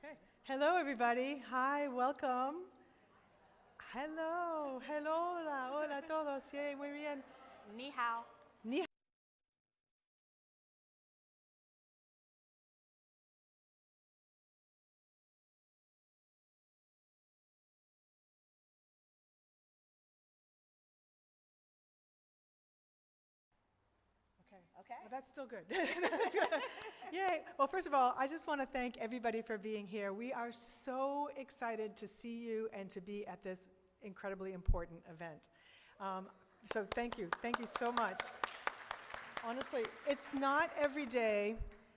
Okay. Hello, everybody. Hi, welcome. Hello, hello, hola, hola a todos. Yay, muy bien. Ni hao. Ni Okay. Okay. Well, that's still good. That's good. Yay. Well, first of all, I just want to thank everybody for being here. We are so excited to see you and to be at this incredibly important event. So thank you. Thank you so much. Honestly, it's not every day.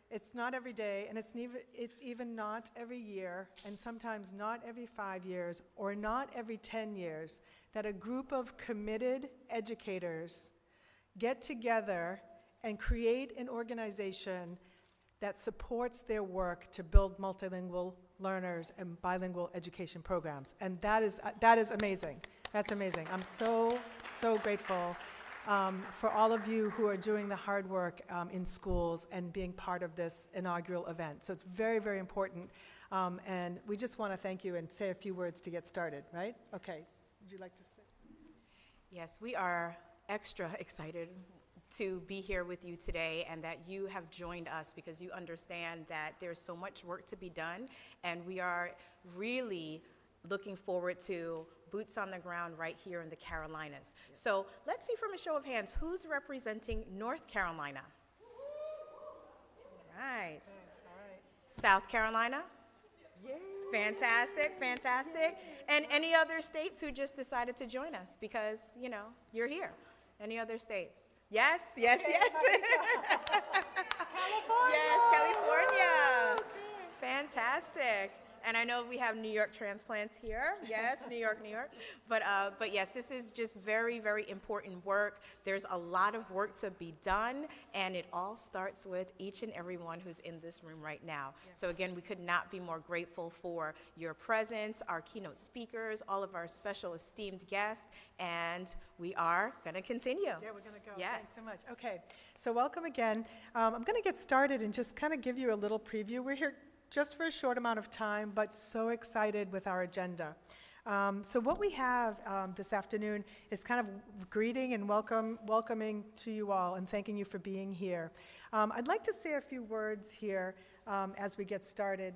It's not every day, and it's even not every year, and sometimes not every 5 years, or not every 10 years, that a group of committed educators get together and create an organization that supports their work to build multilingual learners and bilingual education programs. And that is amazing. That's amazing. I'm so grateful for all of you who are doing the hard work in schools and being part of this inaugural event. So it's very, very important. And we just want to thank you and say a few words to get started, right? Okay. Would you like to say? Yes, we are extra excited to be here with you today and that you have joined us because you understand that there's so much work to be done, and we are really looking forward to boots on the ground right here in the Carolinas. So let's see from a show of hands, who's representing North Carolina? Right. All right. South Carolina? Yay. Fantastic, fantastic. And any other states who just decided to join us because, you know, you're here? Any other states? Yes, yes, yes. California. Yes, California. Okay. Fantastic. And I know we have New York transplants here. Yes, New York, New York. But yes, this is just very, very important work. There's a lot of work to be done, and it all starts with each and every one who's in this room right now. Yeah. So again, we could not be more grateful for your presence, our keynote speakers, all of our special esteemed guests, and we are going to continue. Yeah, we're going to go. Yes. Thanks so much. Okay, so welcome again. I'm going to get started and just kind of give you a little preview. We're here just for a short amount of time, but so excited with our agenda. So what we have this afternoon is kind of greeting and welcoming to you all and thanking you for being here. I'd like to say a few words here as we get started.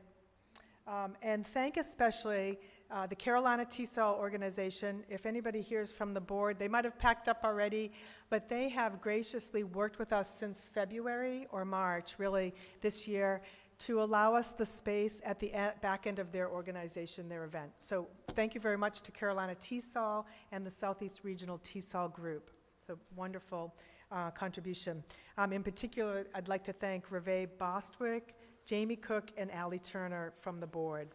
And thank especially the Carolina TESOL organization. If anybody hears from the board, they might have packed up already, but they have graciously worked with us since February or March, really, this year, to allow us the space at the back end of their organization, their event. So thank you very much to Carolina TESOL and the Southeast Regional TESOL Group. So wonderful contribution. In particular, I'd like to thank Reve Bostwick, Jamie Cook, and Allie Turner from the board.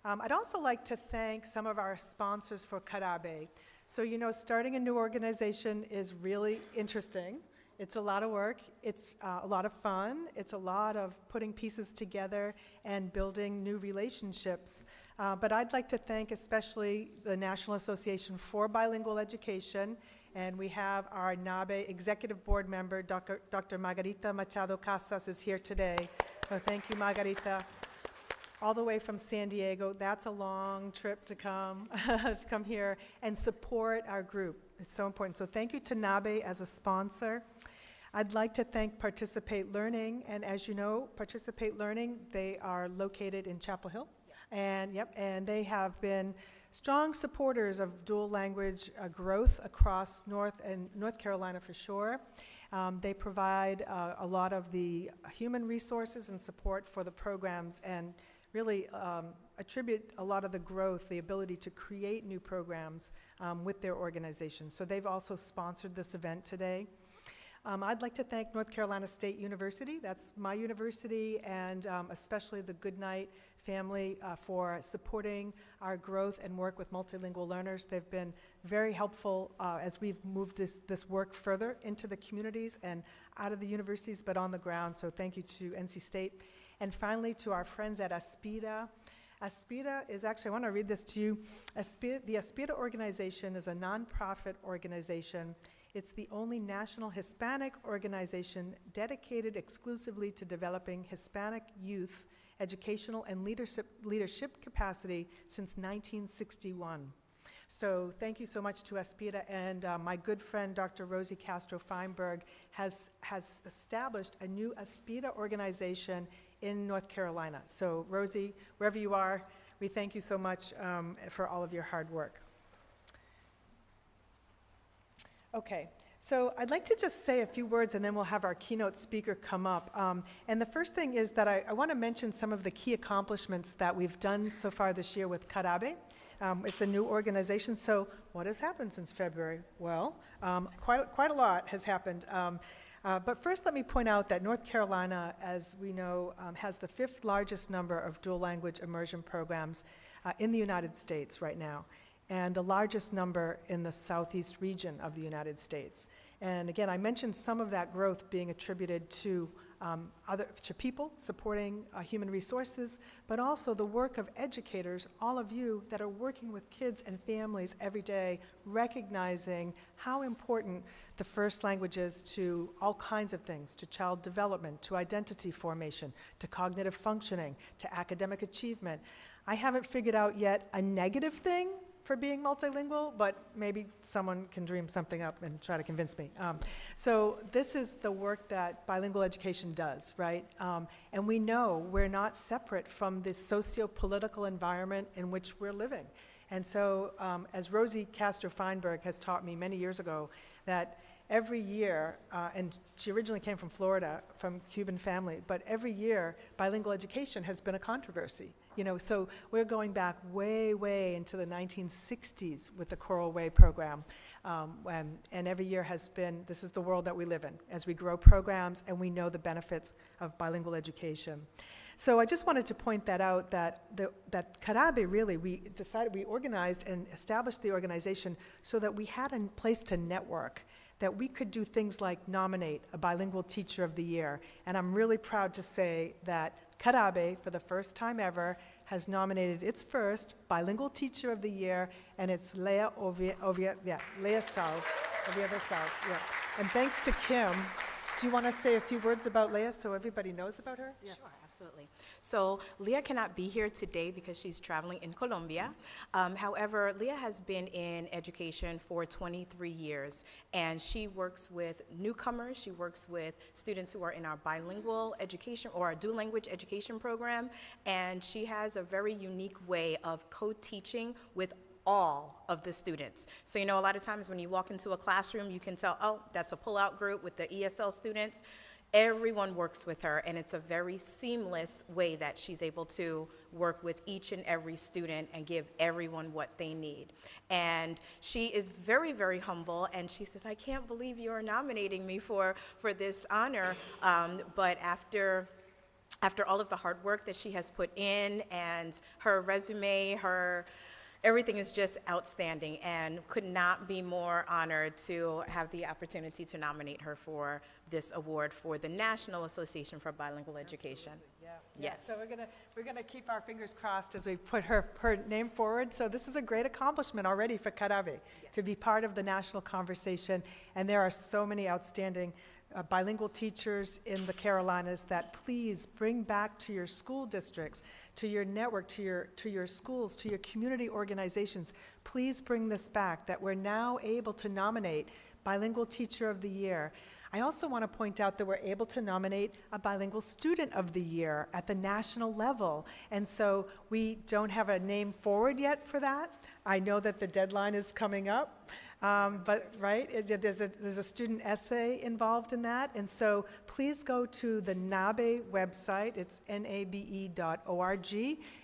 I'd also like to thank some of our sponsors for Karabe. So, you know, starting a new organization is really interesting. It's a lot of work, it's a lot of fun, it's a lot of putting pieces together and building new relationships. But I'd like to thank especially the National Association for Bilingual Education, and we have our NABE Executive Board member, Dr. Margarita Machado Casas is here today. So thank you, Margarita. All the way from San Diego. That's a long trip to come here and support our group. It's so important. So thank you to NABE as a sponsor. I'd like to thank Participate Learning, and as you know, Participate Learning, they are located in Chapel Hill. Yes. And they have been strong supporters of dual language growth across North Carolina for sure. They provide a lot of the human resources and support for the programs and really attribute a lot of the growth, the ability to create new programs with their organization. So they've also sponsored this event today. I'd like to thank North Carolina State University, that's my university, and especially the Goodnight family for supporting our growth and work with multilingual learners. They've been very helpful as we've moved this work further into the communities and out of the universities, but on the ground, so thank you to NC State. And finally, to our friends at ASPIDA. ASPIDA is actually, I want to read this to you. The ASPIDA organization is a nonprofit organization, It's the only national Hispanic organization dedicated exclusively to developing Hispanic youth educational and leadership capacity since 1961. So thank you so much to Aspida, and my good friend Dr. Rosie Castro-Feinberg has established a new Aspida organization in North Carolina. So Rosie, wherever you are, we thank you so much for all of your hard work. Okay, so I'd like to just say a few words and then we'll have our keynote speaker come up. And the first thing is that I want to mention some of the key accomplishments that we've done so far this year with Carabe. It's a new organization, so what has happened since February? Well, quite a lot has happened. But first let me point out that North Carolina, as we know, has the 5th largest number of dual language immersion programs in the United States right now, and the largest number in the southeast region of the United States. And again, I mentioned some of that growth being attributed to people supporting human resources, but also the work of educators, all of you that are working with kids and families every day, recognizing how important the first language is to all kinds of things, to child development, to identity formation, to cognitive functioning, to academic achievement. I haven't figured out yet a negative thing for being multilingual, but maybe someone can dream something up and try to convince me. So this is the work that bilingual education does, right? And we know we're not separate from this socio-political environment in which we're living. And so as Rosie Castro-Feinberg has taught me many years ago, that every year, and she originally came from Florida, from Cuban family, but every year bilingual education has been a controversy. You know, so we're going back way, way into the 1960s with the Coral Way program. And every year has been, this is the world that we live in, as we grow programs and we know the benefits of bilingual education. So I just wanted to point that out, that Carabe really, we organized and established the organization so that we had a place to network, that we could do things like nominate a bilingual teacher of the year. And I'm really proud to say that Carabe, for the first time ever, has nominated its first bilingual teacher of the year, and it's Leah Sals. Yeah. And thanks to Kim. Do you want to say a few words about Leah so everybody knows about her? Yeah. Sure, absolutely. So Leah cannot be here today because she's traveling in Colombia. However, Leah has been in education for 23 years, and she works with newcomers. She works with students who are in our bilingual education or our dual language education program, and she has a very unique way of co-teaching with all of the students. So, you know, a lot of times when you walk into a classroom, you can tell, oh, that's a pull-out group with the ESL students. Everyone works with her, and it's a very seamless way that she's able to work with each and every student and give everyone what they need. And she is very, very humble, and she says, I can't believe you're nominating me for this honor, but after all of the hard work that she has put in and her resume, everything is just outstanding, and could not be more honored to have the opportunity to nominate her for this award for the National Association for Bilingual Education. Yeah. Yes. So we're gonna keep our fingers crossed as we put her name forward. So this is a great accomplishment already for Carabe, to be part of the national conversation. And there are so many outstanding bilingual teachers in the Carolinas that please bring back to your school districts, to your network, to your schools, to your community organizations. Please bring this back, that we're now able to nominate Bilingual Teacher of the Year. I also want to point out that we're able to nominate a Bilingual Student of the Year at the national level. And so we don't have a name forward yet for that. I know that the deadline is coming up. But right, there's a student essay involved in that, and so please go to the NABE website. It's nabe.org,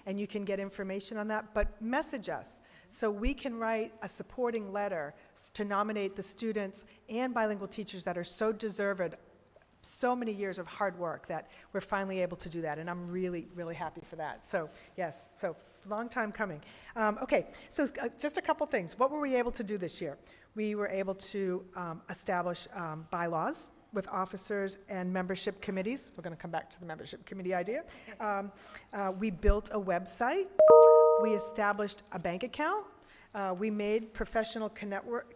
and you can get information on that. But message us so we can write a supporting letter to nominate the students and bilingual teachers that are so deserved. So many years of hard work that we're finally able to do that, and I'm really, really happy for that. So yes, so long time coming. Okay, so just a couple things. What were we able to do this year? We were able to establish bylaws with officers and membership committees. We're going to come back to the membership committee idea. We built a website. We established a bank account. We made professional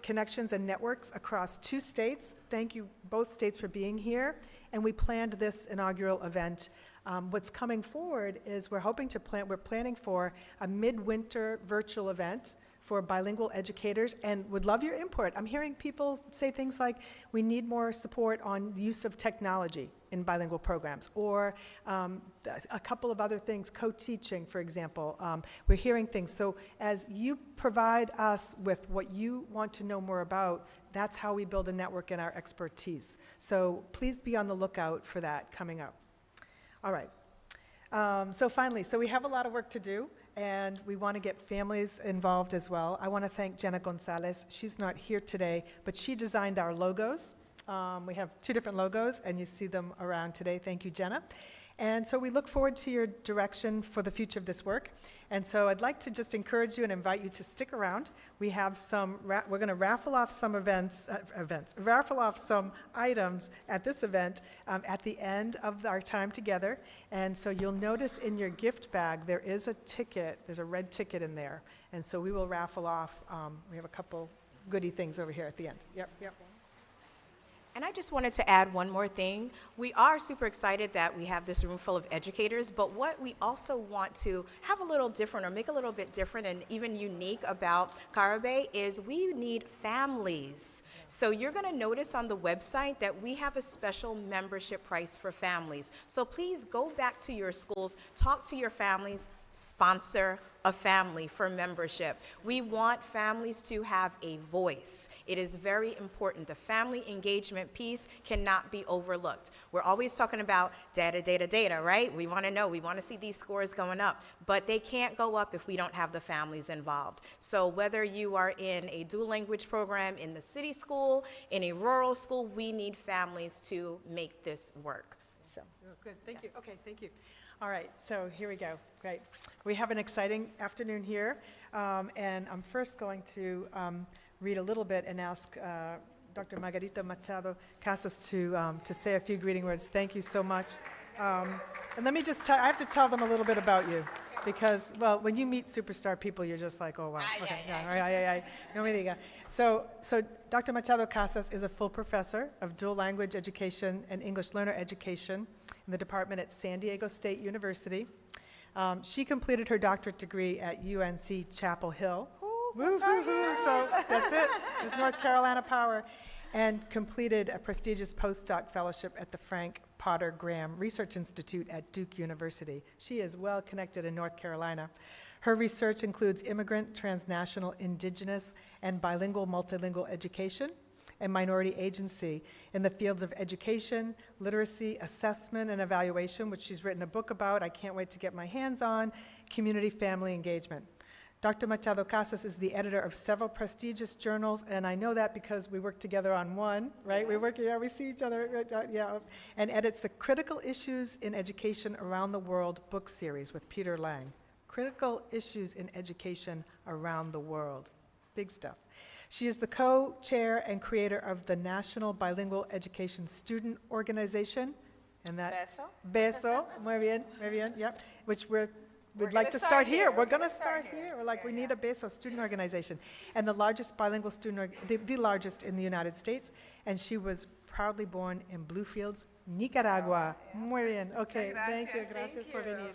connections and networks across 2 states. Thank you, both states, for being here. And we planned this inaugural event. What's coming forward is we're planning for a midwinter virtual event for bilingual educators, and would love your input. I'm hearing people say things like, we need more support on the use of technology in bilingual programs, or a couple of other things, co-teaching, for example. We're hearing things. So as you provide us with what you want to know more about, that's how we build a network in our expertise. So please be on the lookout for that coming up. All right. So finally, we have a lot of work to do, and we want to get families involved as well. I want to thank Jenna Gonzalez. She's not here today, but she designed our logos. We have 2 different logos, and you see them around today. Thank you, Jenna. And so we look forward to your direction for the future of this work. And so I'd like to just encourage you and invite you to stick around. We have we're going to raffle off some raffle off some items at this event at the end of our time together. And so you'll notice in your gift bag, there is a ticket. There's a red ticket in there. And so we will raffle off. We have a couple goodie things over here at the end. Yep. And I just wanted to add one more thing. We are super excited that we have this room full of educators, but what we also want to have a little different, or make a little bit different and even unique about Carabe, is we need families. So you're going to notice on the website that we have a special membership price for families. So please go back to your schools, talk to your families, sponsor a family for membership. We want families to have a voice. It is very important. The family engagement piece cannot be overlooked. We're always talking about data, right? We want to know, we want to see these scores going up, but they can't go up if we don't have the families involved. So whether you are in a dual language program in the city school, in a rural school, we need families to make this work. So. Oh, good, thank you. Okay, thank you. All right, so here we go. Great. We have an exciting afternoon here, and I'm first going to read a little bit and ask Dr. Margarita Machado Casas to say a few greeting words. Thank you so much. And let me just I have to tell them a little bit about you, because, well, when you meet superstar people, you're just like, oh, wow. Okay, no me diga. So Dr. Machado Casas is a full professor of dual language education and English learner education in the department at San Diego State University. She completed her doctorate degree at UNC Chapel Hill. So that's it. There's North Carolina power. And completed a prestigious postdoc fellowship at the Frank Potter Graham Research Institute at Duke University. She is well connected in North Carolina. Her research includes immigrant, transnational, indigenous, and bilingual, multilingual education and minority agency in the fields of education, literacy, assessment, and evaluation, which she's written a book about. I can't wait to get my hands on, community family engagement. Dr. Machado Casas is the editor of several prestigious journals, and I know that because we work together on one, right? Yes. We see each other, and edits the Critical Issues in Education Around the World book series with Peter Lang. Critical Issues in Education Around the World. Big stuff. She is the co-chair and creator of the National Bilingual Education Student Organization, and that Beso, muy bien, yep, which we'd like to start here. We're going to start here. We're like, we need a BESO student organization. And the largest bilingual student, the largest in the United States. And she was proudly born in Bluefields, Nicaragua. Muy bien. Okay, thank you. Gracias por venir.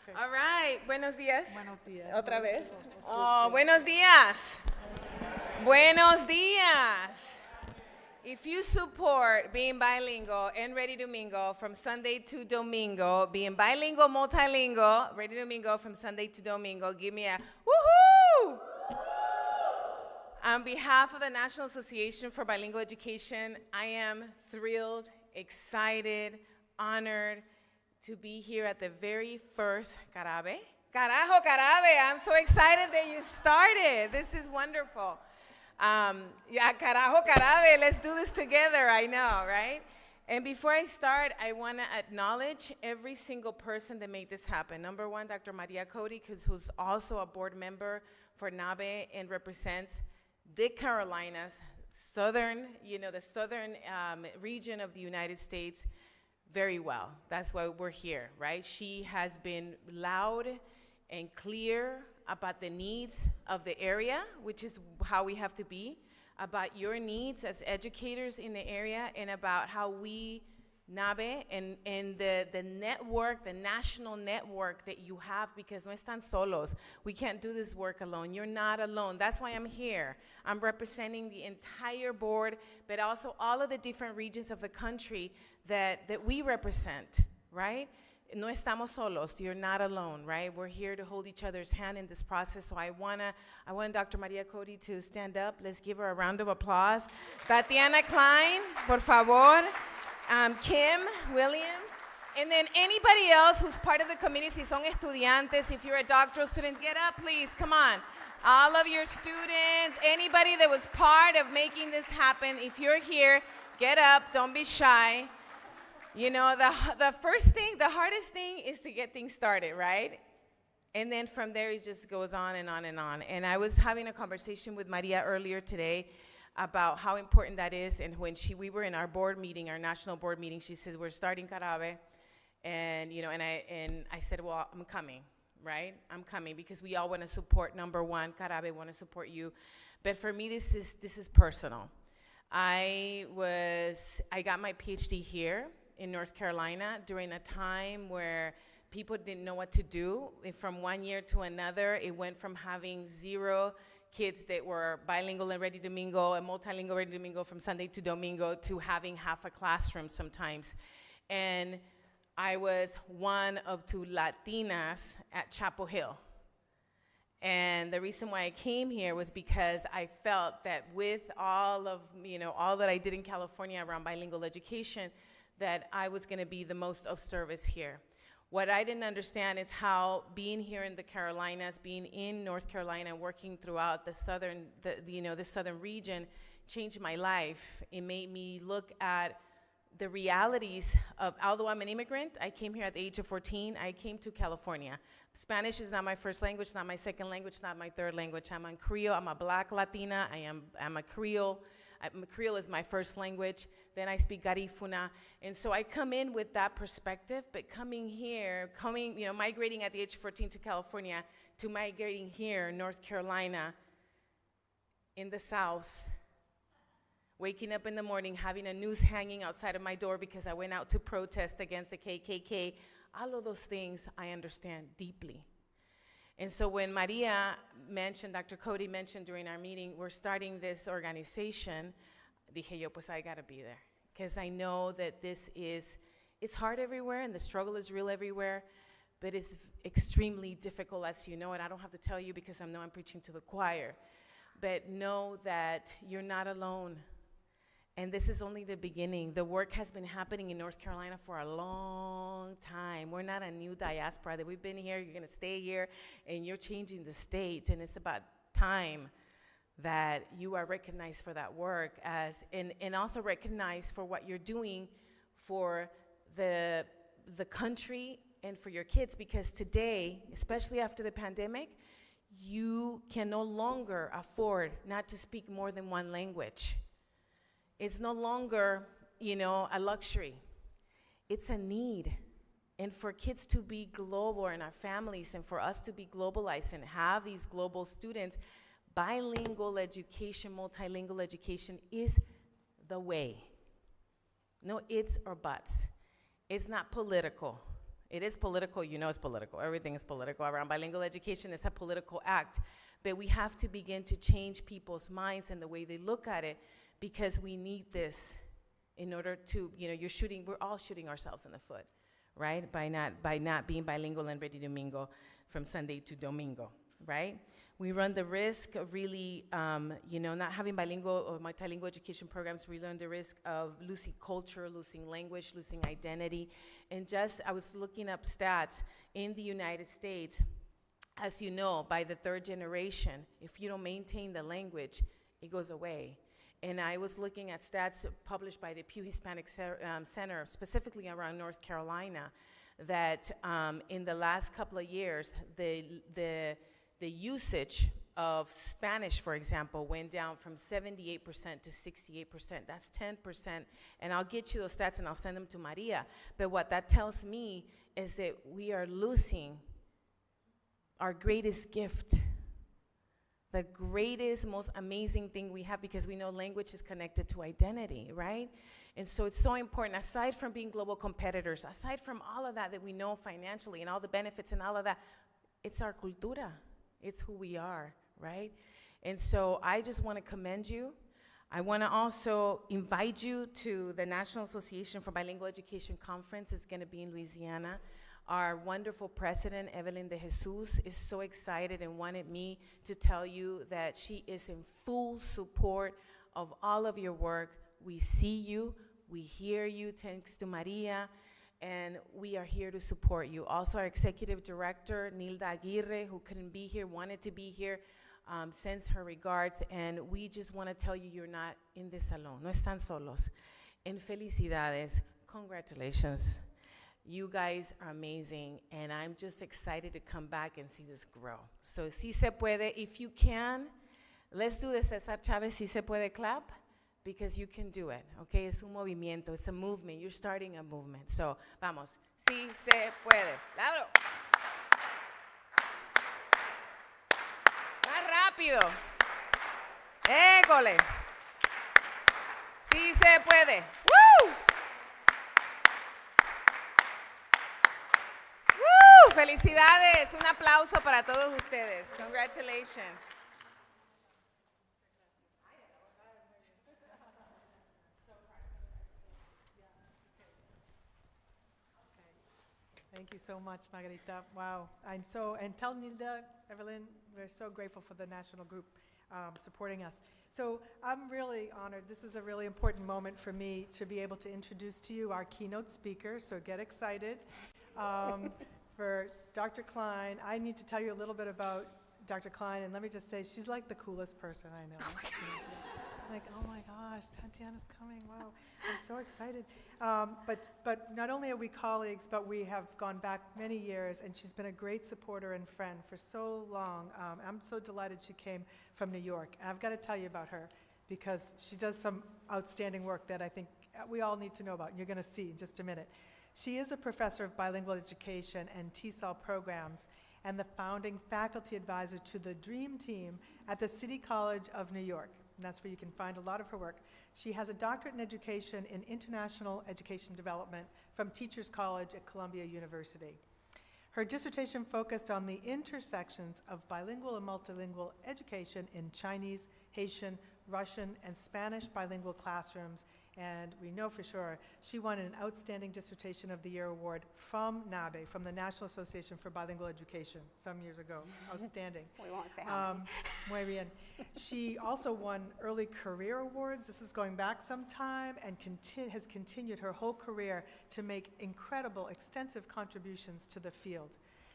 Okay. All right, buenos días. Buenos días. Otra vez. Oh, buenos días. Buenos días. If you support being bilingual and ready to mingle from Sunday to Domingo, being bilingual, multilingual, ready to mingle from Sunday to Domingo, give me a woohoo! On behalf of the National Association for Bilingual Education, I am thrilled, excited, honored to be here at the very first Carabe. Carajo, Carabe, I'm so excited that you started. This is wonderful. Carajo, Carabe, let's do this together, I know, right? And before I start, I want to acknowledge every single person that made this happen. Number one, Dr. Maria Cody, who's also a board member for NABE and represents the Carolinas, the southern region of the United States very well. That's why we're here, right? She has been loud and clear about the needs of the area, which is how we have to be, about your needs as educators in the area, and about how we, NABE, and the network, the national network that you have, because no están solos. We can't do this work alone. You're not alone. That's why I'm here. I'm representing the entire board, but also all of the different regions of the country that we represent, right? No estamos solos. You're not alone, right? We're here to hold each other's hand in this process. So I want Dr. Maria Cody to stand up. Let's give her a round of applause. Tatyana Kleyn, por favor. Kim Williams. And then anybody else who's part of the committee, si son estudiantes, if you're a doctoral student, get up, please. Come on. All of your students, anybody that was part of making this happen, if you're here, get up. Don't be shy. You know, the first thing, the hardest thing is to get things started, right? And then from there, it just goes on and on and on. And I was having a conversation with Maria earlier today about how important that is. And when we were in our board meeting, our national board meeting, she says, we're starting Carabe. And, you know, and I said, well, I'm coming, right? I'm coming because we all want to support, number one, Carabe want to support you. But for me, this is personal. I got my PhD here in North Carolina during a time where people didn't know what to do. From one year to another, it went from having 0 kids that were bilingual and ready to mingle and multilingual ready to mingle from Sunday to Domingo to having half a classroom sometimes. And I was one of 2 Latinas at Chapel Hill. And the reason why I came here was because I felt that with all of, you know, all that I did in California around bilingual education, that I was going to be the most of service here. What I didn't understand is how being here in the Carolinas, being in North Carolina, and working throughout the southern region changed my life. It made me look at the realities of, although I'm an immigrant, I came here at the age of 14, I came to California. Spanish is not my first language, not my second language, not my third language. I'm a Creole, I'm a Black Latina, I'm a Creole. Creole is my first language. Then I speak Garifuna. And so I come in with that perspective, but coming here, migrating at the age of 14 to California, to migrating here, North Carolina, in the South, waking up in the morning, having a noose hanging outside of my door because I went out to protest against the KKK, all of those things I understand deeply. And so when Maria mentioned, Dr. Cody mentioned during our meeting, we're starting this organization, dije yo, pues I gotta be there. Because I know that it's hard everywhere and the struggle is real everywhere, but it's extremely difficult, as you know, and I don't have to tell you because I know I'm preaching to the choir. But know that you're not alone. And this is only the beginning. The work has been happening in North Carolina for a long time. We're not a new diaspora that we've been here, you're gonna stay here, and you're changing the state, and it's about time that you are recognized for that work and also recognized for what you're doing for the country and for your kids, because today, especially after the pandemic, you can no longer afford not to speak more than one language. It's no longer, a luxury. It's a need. And for kids to be global in our families and for us to be globalized and have these global students, bilingual education, multilingual education is the way. No ifs or buts. It's not political. It is political, it's political. Everything is political. Around bilingual education, it's a political act. But we have to begin to change people's minds and the way they look at it, because we need this in order to, we're all shooting ourselves in the foot, right? By not being bilingual and ready to mingle from Sunday to Domingo, right? We run the risk of really, not having bilingual or multilingual education programs. We run the risk of losing culture, losing language, losing identity. And I was looking up stats in the United States. As you know, by the 3rd generation, if you don't maintain the language, it goes away. And I was looking at stats published by the Pew Hispanic Center, specifically around North Carolina, that in the last couple of years, the usage of Spanish, for example, went down from 78% to 68%. That's 10%. And I'll get you those stats and I'll send them to Maria. But what that tells me is that we are losing our greatest gift, the greatest, most amazing thing we have, because we know language is connected to identity, right? And so it's so important, aside from being global competitors, aside from all of that we know financially and all the benefits and all of that, it's our cultura. It's who we are, right? And so I just want to commend you. I want to also invite you to the National Association for Bilingual Education Conference. It's going to be in Louisiana. Our wonderful president, Evelyn de Jesus, is so excited and wanted me to tell you that she is in full support of all of your work. We see you, we hear you, thanks to Maria, and we are here to support you. Also, our executive director, Nilda Aguirre, who couldn't be here, wanted to be here, sends her regards, and we just want to tell you you're not in this alone. No están solos. En felicidades. Congratulations. You guys are amazing, and I'm just excited to come back and see this grow. So, si se puede, if you can, let's do the Cesar Chavez Si Se Puede clap, because you can do it, okay? Es un movimiento, it's a movement. You're starting a movement. So, vamos. Si se puede. Claro. Más rápido. École. Si se puede. ¡Woo! ¡Woo! Felicidades. Un aplauso para todos ustedes. Congratulations. Thank you so much, Margarita. Wow. And tell Nilda, Evelyn, we're so grateful for the national group supporting us. So I'm really honored. This is a really important moment for me to be able to introduce to you our keynote speaker, so get excited. For Dr. Kleyn, I need to tell you a little bit about Dr. Kleyn, and let me just say, she's like the coolest person I know. Like, oh my gosh, Tatyana's coming, wow, I'm so excited. But not only are we colleagues, but we have gone back many years, and she's been a great supporter and friend for so long. I'm so delighted she came from New York, and I've got to tell you about her, because she does some outstanding work that I think we all need to know about, and you're going to see in just a minute. She is a professor of bilingual education and TESOL programs, and the founding faculty advisor to the Dream Team at the City College of New York. And that's where you can find a lot of her work. She has a doctorate in education in international education development from Teachers College at Columbia University. Her dissertation focused on the intersections of bilingual and multilingual education in Chinese, Haitian, Russian, and Spanish bilingual classrooms, and we know for sure she won an Outstanding Dissertation of the Year award from NABE, from the National Association for Bilingual Education, some years ago. Outstanding. We won't say how many. Muy bien. She also won early career awards. This is going back some time, and has continued her whole career to make incredible, extensive contributions to the field.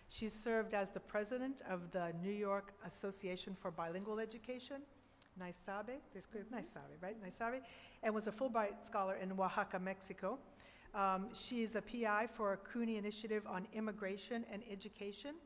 She served as the president of the New York Association for Bilingual Education, NISABE, NISABE, right? NISABE, and was a Fulbright scholar in Oaxaca, Mexico. She's a PI for a CUNY initiative on immigration and education,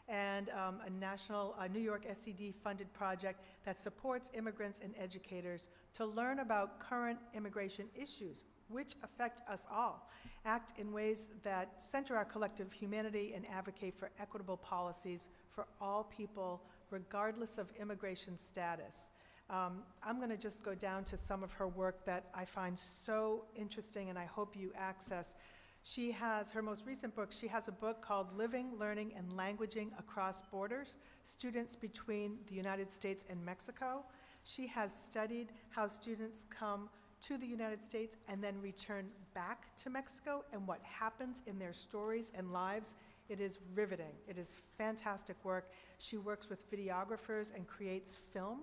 and a New York SED-funded project that supports immigrants and educators to learn about current immigration issues, which affect us all, act in ways that center our collective humanity, and advocate for equitable policies for all people, regardless of immigration status. I'm going to just go down to some of her work that I find so interesting, and I hope you access. She has her most recent book. She has a book called Living, Learning, and Languaging Across Borders, Students Between the United States and Mexico. She has studied how students come to the United States and then return back to Mexico, and what happens in their stories and lives. It is riveting. It is fantastic work. She works with videographers and creates film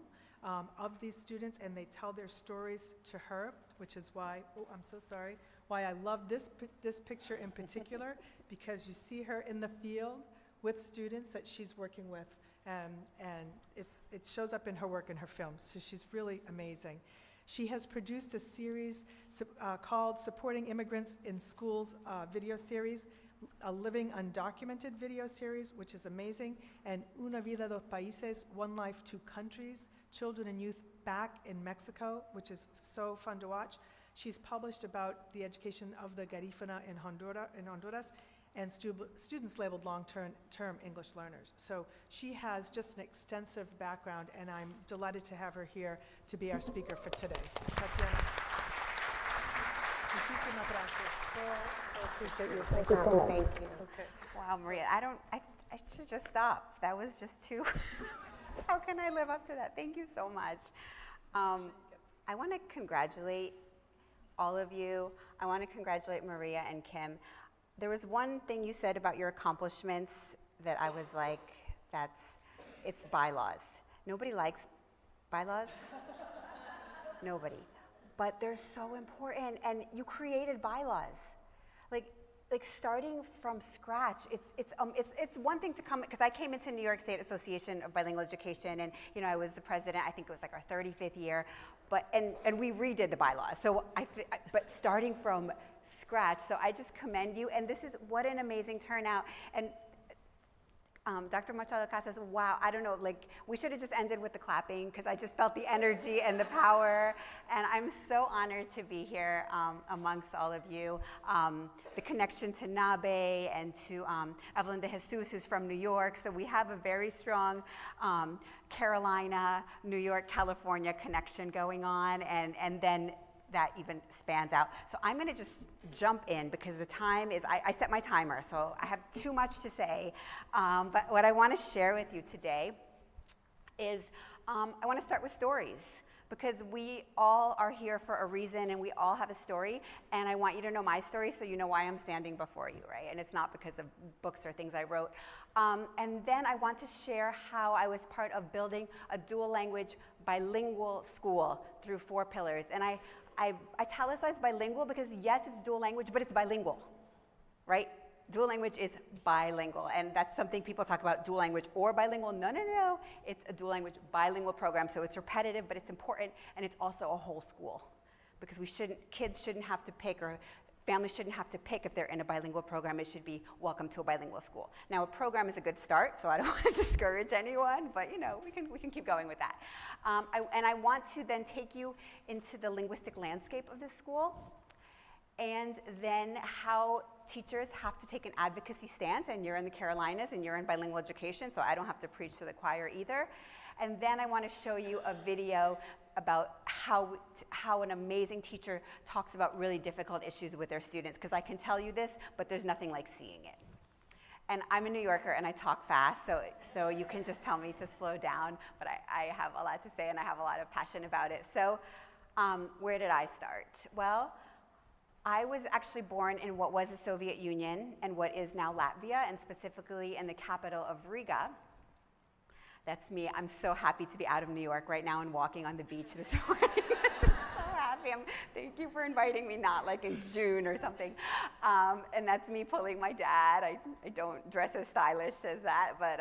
of these students, and they tell their stories to her, which is why, I'm so sorry, why I love this picture in particular, because you see her in the field with students that she's working with, and it shows up in her work in her films, so she's really amazing. She has produced a series called Supporting Immigrants in Schools video series, a living undocumented video series, which is amazing, and Una Vida, Dos Países, One Life, Two Countries, Children and Youth Back in Mexico, which is so fun to watch. She's published about the education of the Garifuna in Honduras, and students labeled long-term English learners. So she has just an extensive background, and I'm delighted to have her here to be our speaker for today. So, Tatyana. Muchísimas gracias. So appreciate your Thank you so much. Thank you. Okay. Wow, Maria, I should just stop. That was just too, how can I live up to that? Thank you so much. I want to congratulate all of you. I want to congratulate Maria and Kim. There was one thing you said about your accomplishments that I was like, it's bylaws. Nobody likes bylaws. Nobody. But they're so important, and you created bylaws. Like starting from scratch, it's one thing to come, because I came into New York State Association of Bilingual Education, and I was the president. I think it was like our 35th year, and we redid the bylaws. So but starting from scratch, so I just commend you, and this is what an amazing turnout. And Dr. Machado says, wow, I don't know, like we should have just ended with the clapping, because I just felt the energy and the power, and I'm so honored to be here amongst all of you. The connection to Nabe and to Evelyn de Jesus, who's from New York, so we have a very strong Carolina, New York, California connection going on, and then that even spans out. So I'm going to just jump in, because the time is, I set my timer, so I have too much to say. But what I want to share with you today is I want to start with stories, because we all are here for a reason, and we all have a story, and I want you to know my story so you know why I'm standing before you, right? And it's not because of books or things I wrote. And then I want to share how I was part of building a dual language bilingual school through 4 pillars. And I italicize bilingual because yes, it's dual language, but it's bilingual, right? Dual language is bilingual, and that's something people talk about, dual language or bilingual. No, it's a dual language bilingual program, so it's repetitive, but it's important, and it's also a whole school, because kids shouldn't have to pick, or families shouldn't have to pick if they're in a bilingual program. It should be welcome to a bilingual school. Now, a program is a good start, so I don't want to discourage anyone, but we can keep going with that. And I want to then take you into the linguistic landscape of this school, and then how teachers have to take an advocacy stance, and you're in the Carolinas and you're in bilingual education, so I don't have to preach to the choir either. And then I want to show you a video about how an amazing teacher talks about really difficult issues with their students, because I can tell you this, but there's nothing like seeing it. And I'm a New Yorker, and I talk fast, so you can just tell me to slow down, but I have a lot to say, and I have a lot of passion about it. So where did I start? Well, I was actually born in what was the Soviet Union and what is now Latvia, and specifically in the capital of Riga. That's me. I'm so happy to be out of New York right now and walking on the beach this morning. I'm so happy. Thank you for inviting me, not like in June or something. And that's me pulling my dad. I don't dress as stylish as that, but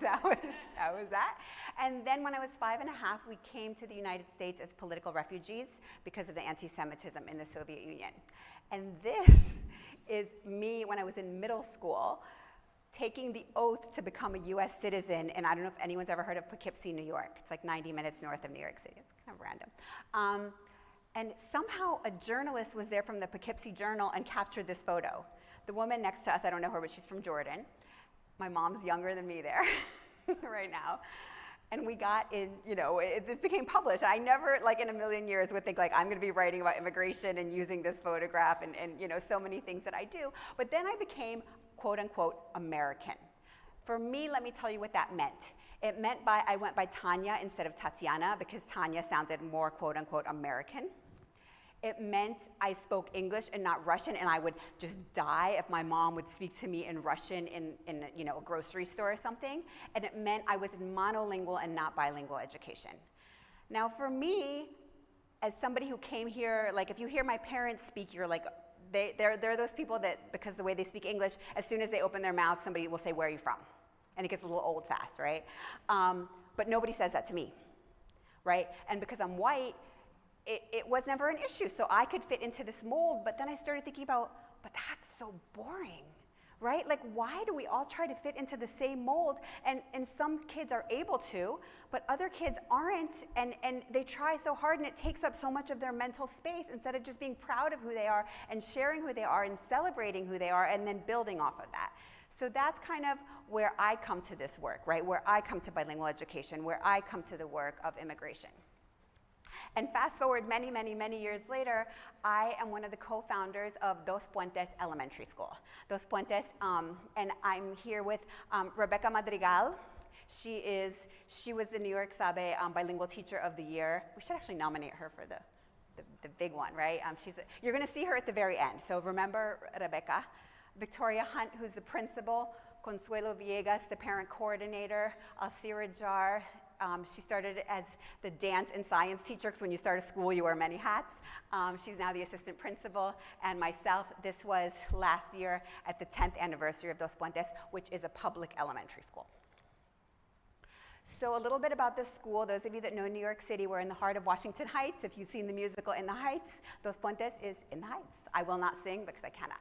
that was that. And then when I was 5 and a half, we came to the United States as political refugees because of the anti-Semitism in the Soviet Union. And this is me when I was in middle school, taking the oath to become a U.S. citizen, and I don't know if anyone's ever heard of Poughkeepsie, New York. It's like 90 minutes north of New York City. It's kind of random. And somehow a journalist was there from the Poughkeepsie Journal and captured this photo. The woman next to us, I don't know her, but she's from Jordan. My mom's younger than me there right now. And we got in, this became published. I never, like in a million years, would think like I'm gonna be writing about immigration and using this photograph and so many things that I do. But then I became, quote unquote, American. For me, let me tell you what that meant. It meant I went by Tanya instead of Tatyana, because Tanya sounded more, quote unquote, American. It meant I spoke English and not Russian, and I would just die if my mom would speak to me in Russian in a grocery store or something. And it meant I was in monolingual and not bilingual education. Now for me, as somebody who came here, like if you hear my parents speak, you're like, they're those people that, because the way they speak English, as soon as they open their mouth, somebody will say, where are you from? And it gets a little old fast, right? But nobody says that to me, right? And because I'm white, it was never an issue, so I could fit into this mold. But then I started thinking about, but that's so boring, right? Like, why do we all try to fit into the same mold? And some kids are able to, but other kids aren't, and they try so hard, and it takes up so much of their mental space instead of just being proud of who they are and sharing who they are and celebrating who they are and then building off of that. So that's kind of where I come to this work, right? Where I come to bilingual education, where I come to the work of immigration. And fast forward many, many, many years later, I am one of the co-founders of Dos Puentes Elementary School. Dos Puentes, and I'm here with Rebecca Madrigal. She was the New York Sabe Bilingual Teacher of the Year. We should actually nominate her for the big one, right? You're gonna see her at the very end, so remember Rebecca. Victoria Hunt, who's the principal, Consuelo Villegas, the parent coordinator, Alcira Jar. She started as the dance and science teacher, because when you start a school, you wear many hats. She's now the assistant principal, and myself. This was last year at the 10th anniversary of Dos Puentes, which is a public elementary school. So a little bit about this school. Those of you that know New York City, we're in the heart of Washington Heights. If you've seen the musical In the Heights, Dos Puentes is in the Heights. I will not sing because I cannot.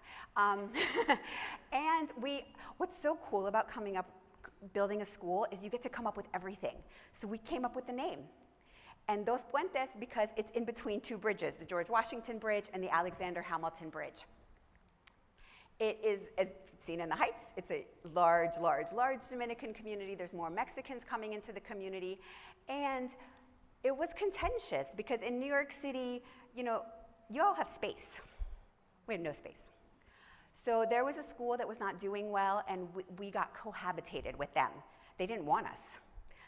And what's so cool about building a school is you get to come up with everything. So we came up with the name. And Dos Puentes, because it's in between two bridges, the George Washington Bridge and the Alexander Hamilton Bridge. It is, as seen in the Heights, it's a large, large, large Dominican community. There's more Mexicans coming into the community. And it was contentious because in New York City, you all have space. We have no space. So there was a school that was not doing well, and we got cohabitated with them. They didn't want us.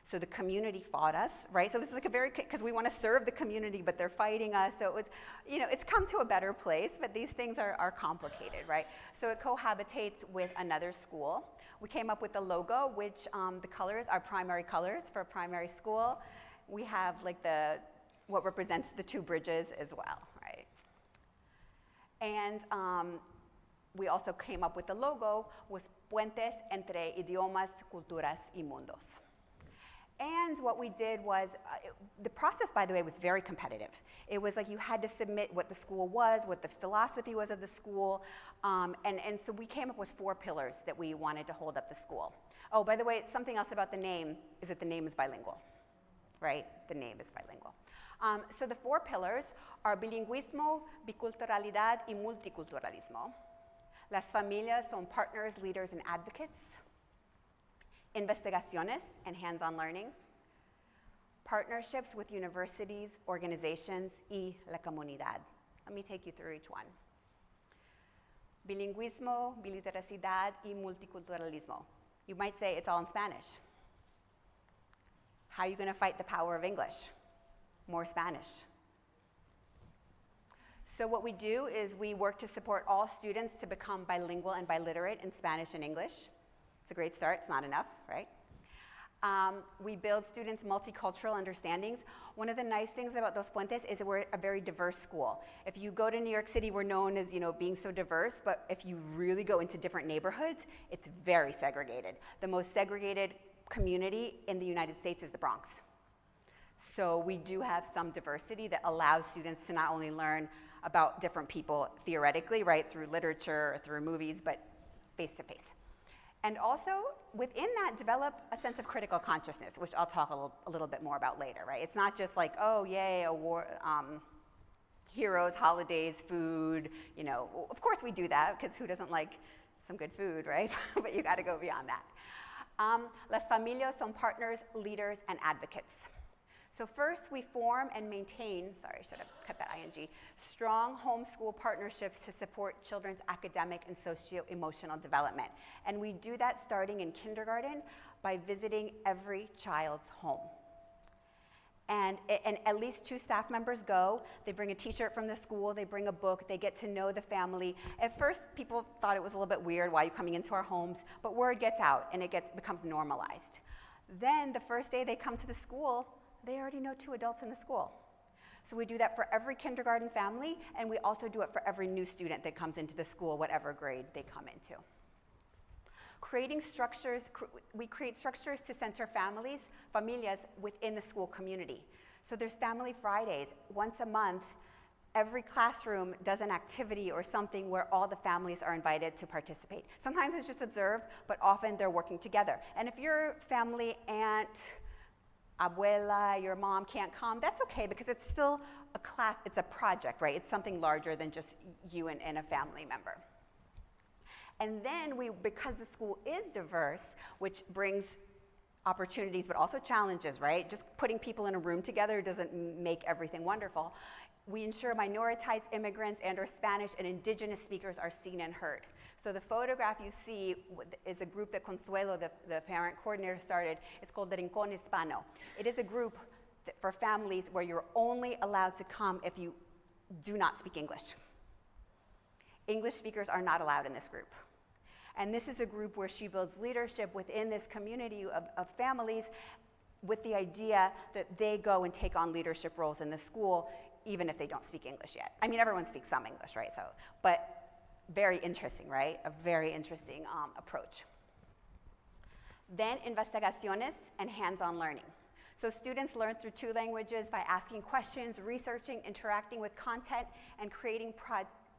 So the community fought us, right? So it was like because we want to serve the community, but they're fighting us. So it was, it's come to a better place, but these things are complicated, right? So it cohabitates with another school. We came up with the logo, which the colors are primary colors for a primary school. We have like what represents the two bridges as well, right? And we also came up with the logo, was Puentes entre idiomas, culturas y mundos. And what we did was, the process, by the way, was very competitive. It was like you had to submit what the school was, what the philosophy was of the school, and so we came up with 4 pillars that we wanted to hold up the school. Oh, by the way, something else about the name is that the name is bilingual, right? The name is bilingual. So the 4 pillars are bilingüismo, biculturalidad y multiculturalismo. Las familias son partners, leaders, and advocates. Investigaciones and hands-on learning. Partnerships with universities, organizations, y la comunidad. Let me take you through each one. Bilingüismo, biliteracidad, y multiculturalismo. You might say it's all in Spanish. How are you going to fight the power of English? More Spanish. So what we do is we work to support all students to become bilingual and biliterate in Spanish and English. It's a great start. It's not enough, right? We build students' multicultural understandings. One of the nice things about Dos Puentes is that we're a very diverse school. If you go to New York City, we're known as being so diverse, but if you really go into different neighborhoods, it's very segregated. The most segregated community in the United States is the Bronx. So we do have some diversity that allows students to not only learn about different people theoretically, right, through literature or through movies, but face to face. And also, within that, develop a sense of critical consciousness, which I'll talk a little bit more about later, right? It's not just like, oh, yay, heroes, holidays, food, Of course we do that, because who doesn't like some good food, right? But you got to go beyond that. Las familias son partners, leaders, and advocates. So first, we form and maintain, sorry, I should have cut that ing, strong homeschool partnerships to support children's academic and socio-emotional development. And we do that starting in kindergarten by visiting every child's home. And at least 2 staff members go. They bring a t-shirt from the school, they bring a book, they get to know the family. At first, people thought it was a little bit weird, why are you coming into our homes? But word gets out, and it becomes normalized. Then, the first day they come to the school, they already know 2 adults in the school. So we do that for every kindergarten family, and we also do it for every new student that comes into the school, whatever grade they come into. Creating structures, we create structures to center familias within the school community. So there's Family Fridays. Once a month, every classroom does an activity or something where all the families are invited to participate. Sometimes it's just observed, but often they're working together. And if your family, aunt, abuela, your mom can't come, that's okay because it's still a class, it's a project, right? It's something larger than just you and a family member. And then because the school is diverse, which brings opportunities but also challenges, right? Just putting people in a room together doesn't make everything wonderful. We ensure minoritized immigrants and or Spanish and indigenous speakers are seen and heard. So the photograph you see is a group that Consuelo, the parent coordinator, started. It's called the Rincón Hispano. It is a group for families where you're only allowed to come if you do not speak English. English speakers are not allowed in this group. And this is a group where she builds leadership within this community of families with the idea that they go and take on leadership roles in the school, even if they don't speak English yet. I mean, everyone speaks some English, right? But very interesting, right? A very interesting approach. Then investigaciones and hands-on learning. So students learn through 2 languages by asking questions, researching, interacting with content, and creating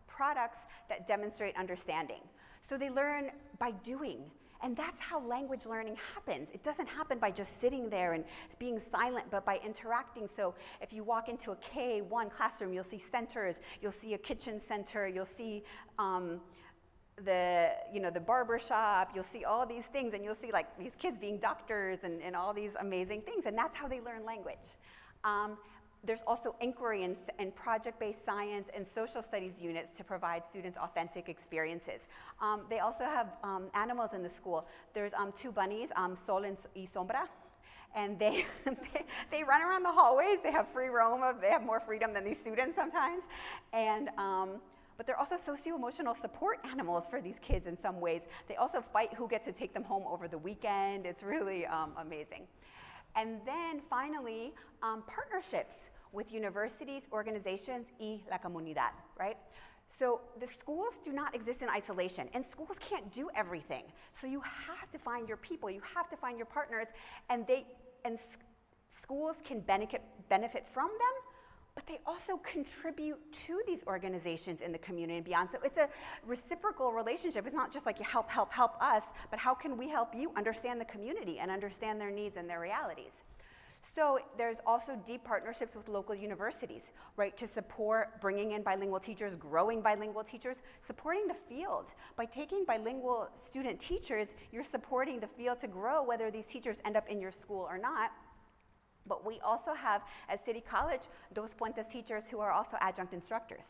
products that demonstrate understanding. So they learn by doing. And that's how language learning happens. It doesn't happen by just sitting there and being silent, but by interacting. So if you walk into a K1 classroom, you'll see centers, you'll see a kitchen center, you'll see the barber shop, you'll see all these things, and you'll see like these kids being doctors and all these amazing things, and that's how they learn language. There's also inquiry and project-based science and social studies units to provide students authentic experiences. They also have animals in the school. There's 2 bunnies, Sol y Sombra, and they run around the hallways. They have free roam. They have more freedom than these students sometimes. And but they're also socio-emotional support animals for these kids in some ways. They also fight who gets to take them home over the weekend. It's really amazing. And then finally, partnerships with universities, organizations, y la comunidad, right? So the schools do not exist in isolation, and schools can't do everything. So you have to find your people, you have to find your partners, and schools can benefit from them, but they also contribute to these organizations in the community and beyond. So it's a reciprocal relationship. It's not just like you help us, but how can we help you understand the community and understand their needs and their realities? So there's also deep partnerships with local universities, right, to support bringing in bilingual teachers, growing bilingual teachers, supporting the field. By taking bilingual student teachers, you're supporting the field to grow, whether these teachers end up in your school or not. But we also have, at City College, Dos Puentes teachers who are also adjunct instructors,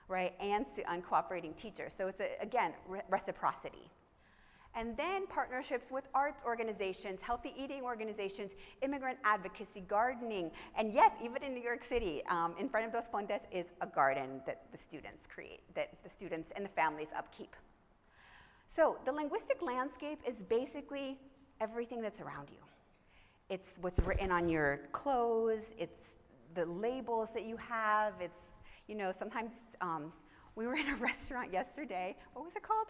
right, and cooperating teachers. So it's, again, reciprocity. And then partnerships with arts organizations, healthy eating organizations, immigrant advocacy, gardening, and yes, even in New York City, in front of Dos Puentes is a garden that the students create, that the students and the families upkeep. So the linguistic landscape is basically everything that's around you. It's what's written on your clothes, it's the labels that you have, it's, you know, sometimes, we were in a restaurant yesterday, what was it called?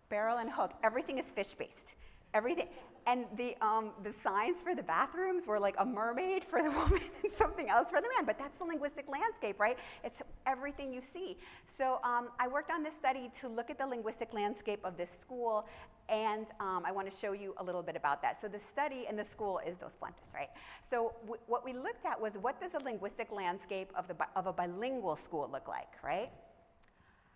Barrel and hook. Everything is fish-based. Everything, and the signs for the bathrooms were like a mermaid for the woman and something else for the man. But that's the linguistic landscape, right? It's everything you see. So I worked on this study to look at the linguistic landscape of this school, and I want to show you a little bit about that. So the study in the school is Dos Puentes, right? So what we looked at was, what does a linguistic landscape of a bilingual school look like, right?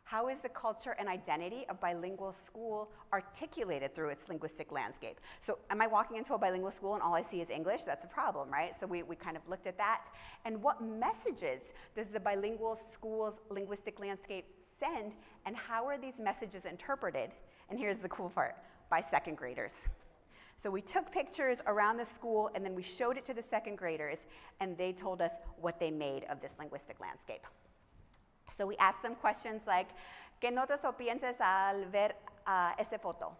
How is the culture and identity of bilingual school articulated through its linguistic landscape? So am I walking into a bilingual school and all I see is English? That's a problem, right? So we kind of looked at that. And what messages does the bilingual school's linguistic landscape send, and how are these messages interpreted? And here's the cool part, by second graders. So we took pictures around the school and then we showed it to the second graders, and they told us what they made of this linguistic landscape. So we asked them questions like, ¿Qué notas o piensas al ver esa foto?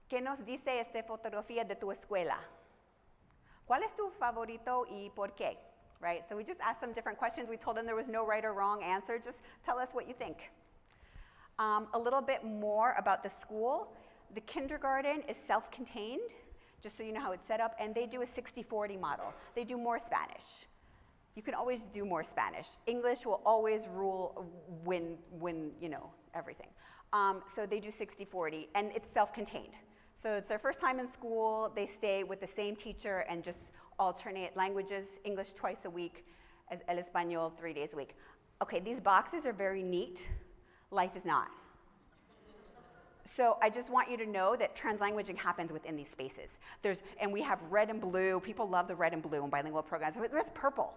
¿Qué nos dice esta fotografía de tu escuela? ¿Cuál es tu favorito y por qué? Right? So we just asked them different questions. We told them there was no right or wrong answer. Just tell us what you think. A little bit more about the school. The kindergarten is self-contained, just so you know how it's set up, and they do a 60-40 model. They do more Spanish. You can always do more Spanish. English will always rule win everything. So they do 60-40, and it's self-contained. So it's their first time in school. They stay with the same teacher and just alternate languages, English twice a week, as El Español 3 days a week. Okay, these boxes are very neat. Life is not. So I just want you to know that translanguaging happens within these spaces. And we have red and blue. People love the red and blue in bilingual programs. But there's purple,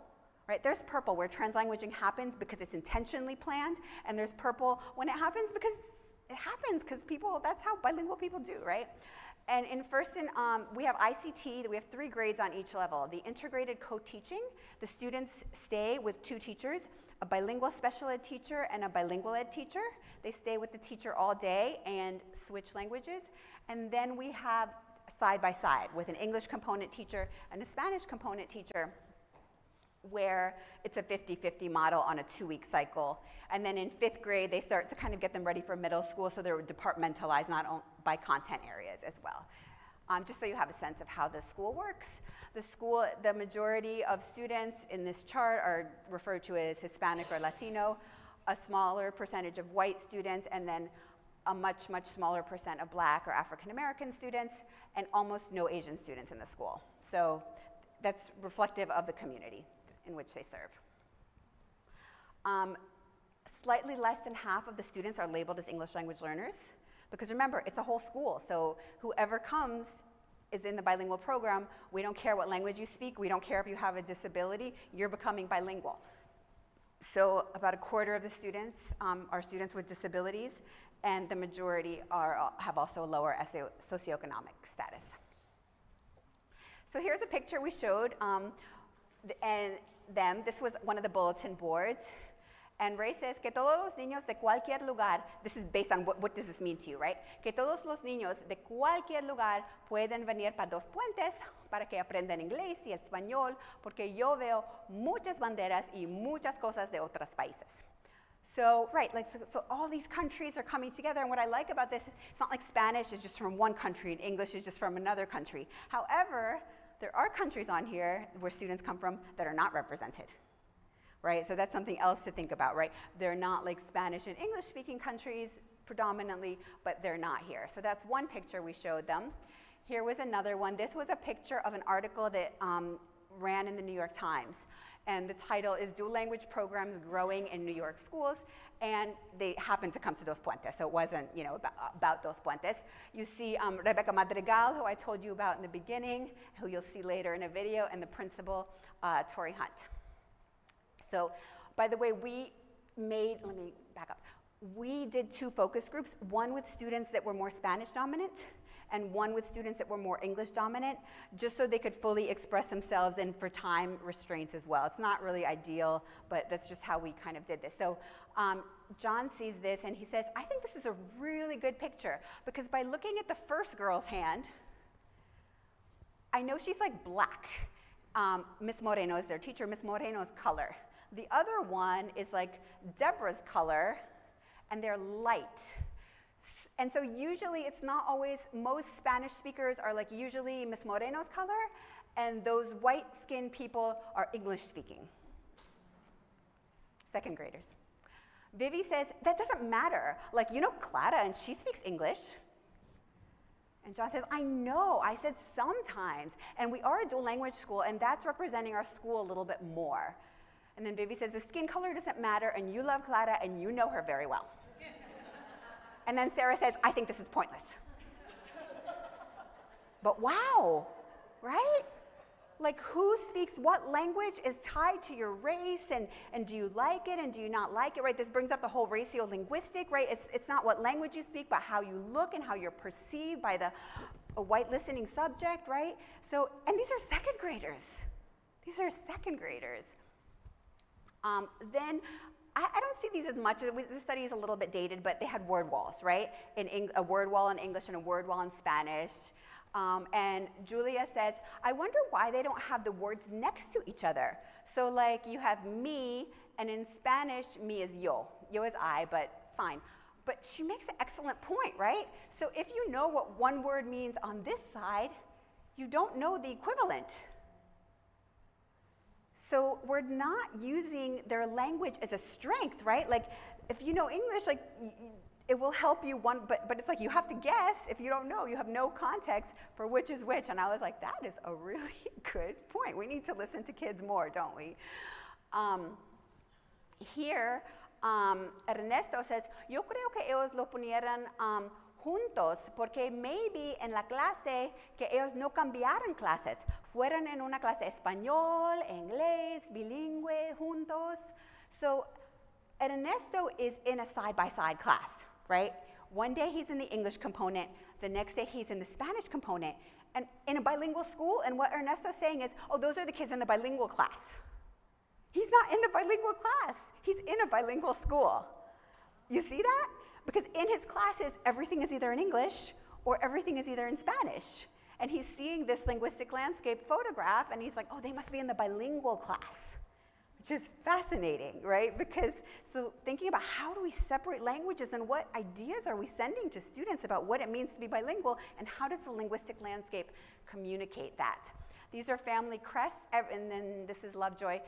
right? There's purple where translanguaging happens because it's intentionally planned, and there's purple when it happens because people, that's how bilingual people do, right? And in we have ICT, we have 3 grades on each level. The integrated co-teaching, the students stay with 2 teachers, a bilingual special ed teacher and a bilingual ed teacher. They stay with the teacher all day and switch languages. And then we have side by side with an English component teacher and a Spanish component teacher, where it's a 50-50 model on a 2-week cycle. And then in 5th grade, they start to kind of get them ready for middle school, so they're departmentalized not only by content areas as well. Just so you have a sense of how the school works. The majority of students in this chart are referred to as Hispanic or Latino, a smaller percentage of white students, and then a much, much smaller percent of Black or African American students, and almost no Asian students in the school. So that's reflective of the community in which they serve. Slightly less than half of the students are labeled as English language learners, because remember, it's a whole school, so whoever comes is in the bilingual program. We don't care what language you speak, we don't care if you have a disability, you're becoming bilingual. So about a quarter of the students are students with disabilities, and the majority have also a lower socioeconomic status. So here's a picture we showed, this was one of the bulletin boards. And Ray says que todos los niños de cualquier lugar, this is based on what does this mean to you, right? Que todos los niños de cualquier lugar pueden venir para Dos Puentes para que aprendan inglés y español, porque yo veo muchas banderas y muchas cosas de otros países. So, right, so all these countries are coming together, and what I like about this, it's not like Spanish is just from one country and English is just from another country. However, there are countries on here where students come from that are not represented. Right, so that's something else to think about, right? They're not like Spanish and English-speaking countries predominantly, but they're not here. So that's one picture we showed them. Here was another one. This was a picture of an article that ran in the New York Times. And the title is Dual Language Programs Growing in New York Schools. And they happened to come to Dos Puentes, so it wasn't about Dos Puentes. You see Rebecca Madrigal, who I told you about in the beginning, who you'll see later in a video, and the principal, Tori Hunt. So, by the way, let me back up. We did 2 focus groups, one with students that were more Spanish dominant and one with students that were more English dominant, just so they could fully express themselves and for time restraints as well. It's not really ideal, but that's just how we kind of did this. So John sees this and he says, I think this is a really good picture, because by looking at the first girl's hand, I know she's like black. Miss Moreno is their teacher. Miss Moreno's color. The other one is like Deborah's color, and they're light. And so usually it's not always, most Spanish speakers are like usually Miss Moreno's color, and those white-skinned people are English-speaking. 2nd graders. Vivi says, that doesn't matter. Like, Clara, and she speaks English. And John says, I know, I said sometimes. And we are a dual language school, and that's representing our school a little bit more. And then Vivi says, the skin color doesn't matter, and you love Clara, and you know her very well. And then Sarah says, I think this is pointless. But wow, right? Like, who speaks what language is tied to your race, and do you like it and do you not like it, right? This brings up the whole racial-linguistic, right? It's not what language you speak, but how you look and how you're perceived by a white listening subject, right? So, and these are 2nd graders. These are 2nd graders. Then, I don't see these as much. The study is a little bit dated, but they had word walls, right? A word wall in English and a word wall in Spanish. And Julia says, I wonder why they don't have the words next to each other. So like you have me, and in Spanish, me is yo. Yo is I, but fine. But she makes an excellent point, right? So if you know what one word means on this side, you don't know the equivalent. So we're not using their language as a strength, right? Like, if you know English, like, it will help you but it's like you have to guess. If you don't know, you have no context for which is which. And I was like, that is a really good point. We need to listen to kids more, don't we? Here, Ernesto says, yo creo que ellos lo ponieran juntos, porque maybe en la clase que ellos no cambiaran clases, fueran en una clase español, inglés, bilingüe, juntos. So Ernesto is in a side-by-side class, right? One day he's in the English component, the next day he's in the Spanish component, and in a bilingual school, and what Ernesto's saying is, oh, those are the kids in the bilingual class. He's not in the bilingual class. He's in a bilingual school. You see that? Because in his classes, everything is either in English or everything is either in Spanish. And he's seeing this linguistic landscape photograph, and he's like, oh, they must be in the bilingual class, which is fascinating, right? Because, so thinking about how do we separate languages and what ideas are we sending to students about what it means to be bilingual, and how does the linguistic landscape communicate that? These are family crests, and then this is Lovejoy.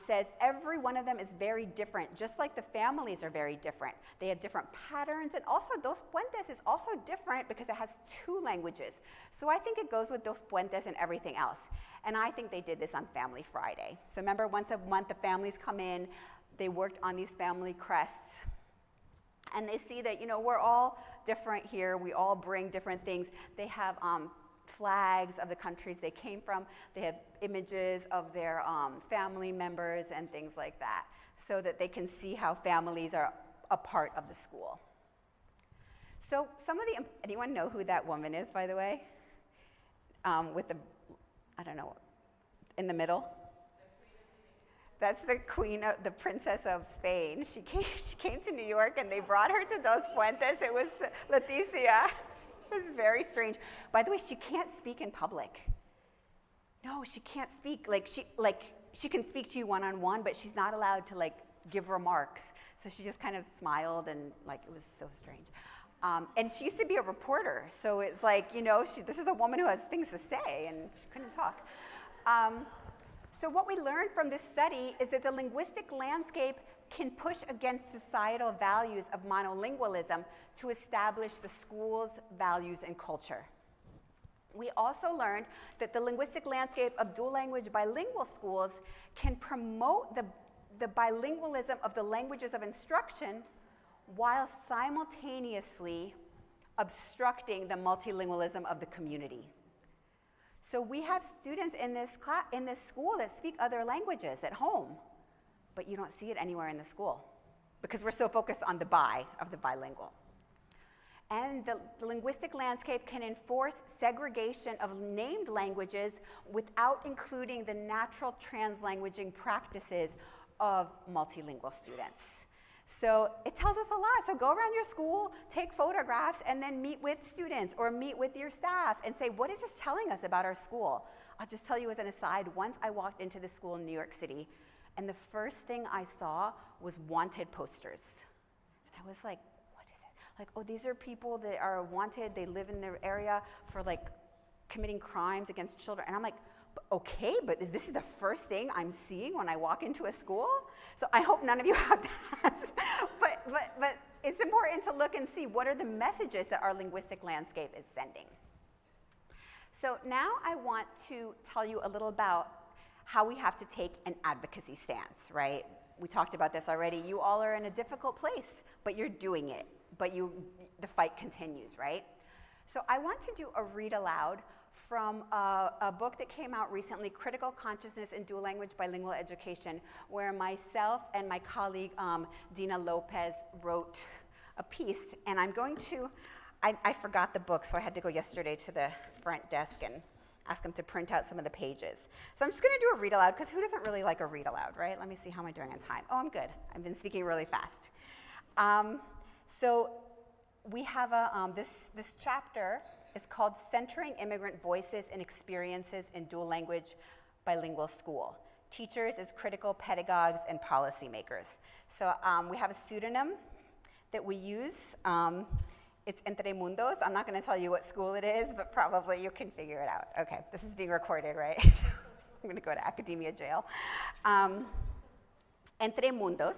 Says every one of them is very different, just like the families are very different. They have different patterns, and also Dos Puentes is also different because it has two languages. So I think it goes with Dos Puentes and everything else. And I think they did this on Family Friday. So remember, once a month the families come in, they worked on these family crests, and they see that, you know, we're all different here. We all bring different things. They have flags of the countries they came from. They have images of their family members and things like that, so that they can see how families are a part of the school. So some of the, anyone know who that woman is, by the way? With the, I don't know, in the middle? That's the queen, the princess of Spain. She came to New York, and they brought her to Dos Puentes. It was Leticia. It was very strange. By the way, she can't speak in public. No, she can't speak. She can speak to you one-on-one, but she's not allowed to give remarks. So she just kind of smiled, and it was so strange. And she used to be a reporter, so it's like, you know, this is a woman who has things to say, and she couldn't talk. So what we learned from this study is that the linguistic landscape can push against societal values of monolingualism to establish the school's values and culture. We also learned that the linguistic landscape of dual language bilingual schools can promote the bilingualism of the languages of instruction while simultaneously obstructing the multilingualism of the community. So we have students in this school that speak other languages at home, but you don't see it anywhere in the school because we're so focused on the of the bilingual. And the linguistic landscape can enforce segregation of named languages without including the natural translanguaging practices of multilingual students. So it tells us a lot. So go around your school, take photographs, and then meet with students or meet with your staff and say, what is this telling us about our school? I'll just tell you as an aside, once I walked into the school in New York City, and the first thing I saw was wanted posters. And I was like, what is it? Oh, these are people that are wanted. They live in their area for committing crimes against children. And I'm like, okay, but this is the first thing I'm seeing when I walk into a school? So I hope none of you have that. but it's important to look and see what are the messages that our linguistic landscape is sending. So now I want to tell you a little about how we have to take an advocacy stance, right? We talked about this already. You all are in a difficult place, but you're doing it. But the fight continues, right? So I want to do a read aloud from a book that came out recently, Critical Consciousness in Dual Language Bilingual Education, where myself and my colleague, Dina Lopez, wrote a piece. And I'm going to, I forgot the book, so I had to go yesterday to the front desk and ask them to print out some of the pages. So I'm just going to do a read aloud, because who doesn't really like a read aloud, right? Let me see, how am I doing on time? Oh, I'm good. I've been speaking really fast. So we have this chapter is called Centering Immigrant Voices and Experiences in Dual Language Bilingual School, Teachers as Critical Pedagogues and Policymakers. So we have a pseudonym that we use. It's Entre Mundos. I'm not going to tell you what school it is, but probably you can figure it out. Okay, this is being recorded, right? I'm gonna go to academia jail. Entre Mundos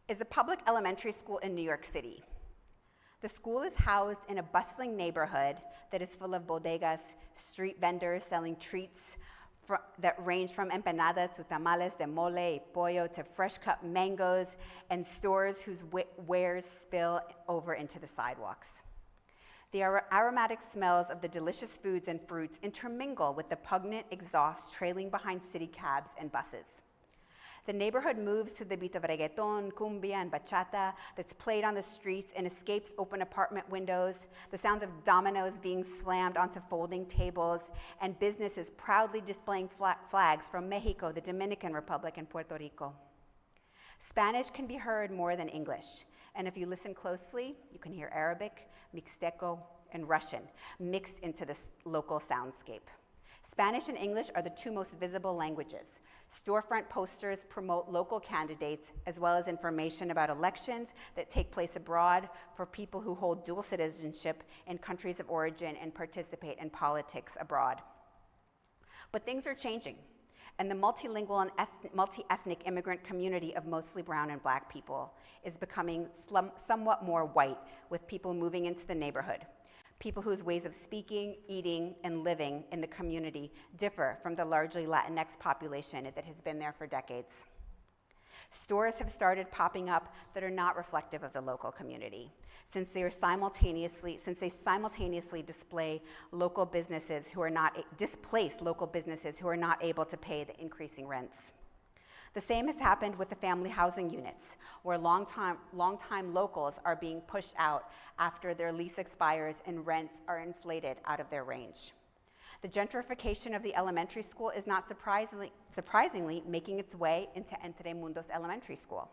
is a public elementary school in New York City. The school is housed in a bustling neighborhood that is full of bodegas, street vendors selling treats that range from empanadas to tamales de mole y pollo to fresh-cut mangoes, and stores whose wares spill over into the sidewalks. The aromatic smells of the delicious foods and fruits intermingle with the pungent exhaust trailing behind city cabs and buses. The neighborhood moves to the beat of reggaeton, cumbia, and bachata that's played on the streets and escapes open apartment windows, the sounds of dominoes being slammed onto folding tables, and businesses proudly displaying flags from Mexico, the Dominican Republic, and Puerto Rico. Spanish can be heard more than English, and if you listen closely, you can hear Arabic, Mixteco, and Russian mixed into this local soundscape. Spanish and English are the two most visible languages. Storefront posters promote local candidates, as well as information about elections that take place abroad for people who hold dual citizenship in countries of origin and participate in politics abroad. But things are changing, and the multilingual and multi-ethnic immigrant community of mostly brown and black people is becoming somewhat more white, with people moving into the neighborhood. People whose ways of speaking, eating, and living in the community differ from the largely Latinx population that has been there for decades. Stores have started popping up that are not reflective of the local community, since they simultaneously display local businesses who are not displace local businesses who are not able to pay the increasing rents. The same has happened with the family housing units, where longtime locals are being pushed out after their lease expires and rents are inflated out of their range. The gentrification of the elementary school is not surprisingly making its way into Entre Mundos Elementary School.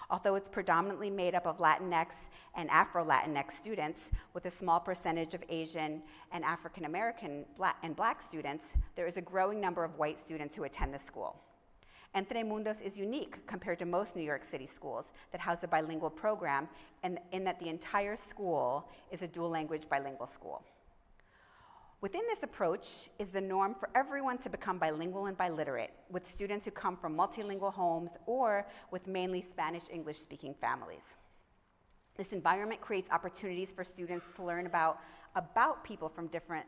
Although it's predominantly made up of Latinx and Afro-Latinx students, with a small percentage of Asian and African American and black students, there is a growing number of white students who attend the school. Entre Mundos is unique compared to most New York City schools that house a bilingual program, in that the entire school is a dual language bilingual school. Within this approach is the norm for everyone to become bilingual and biliterate, with students who come from multilingual homes or with mainly Spanish-English speaking families. This environment creates opportunities for students to learn about people from different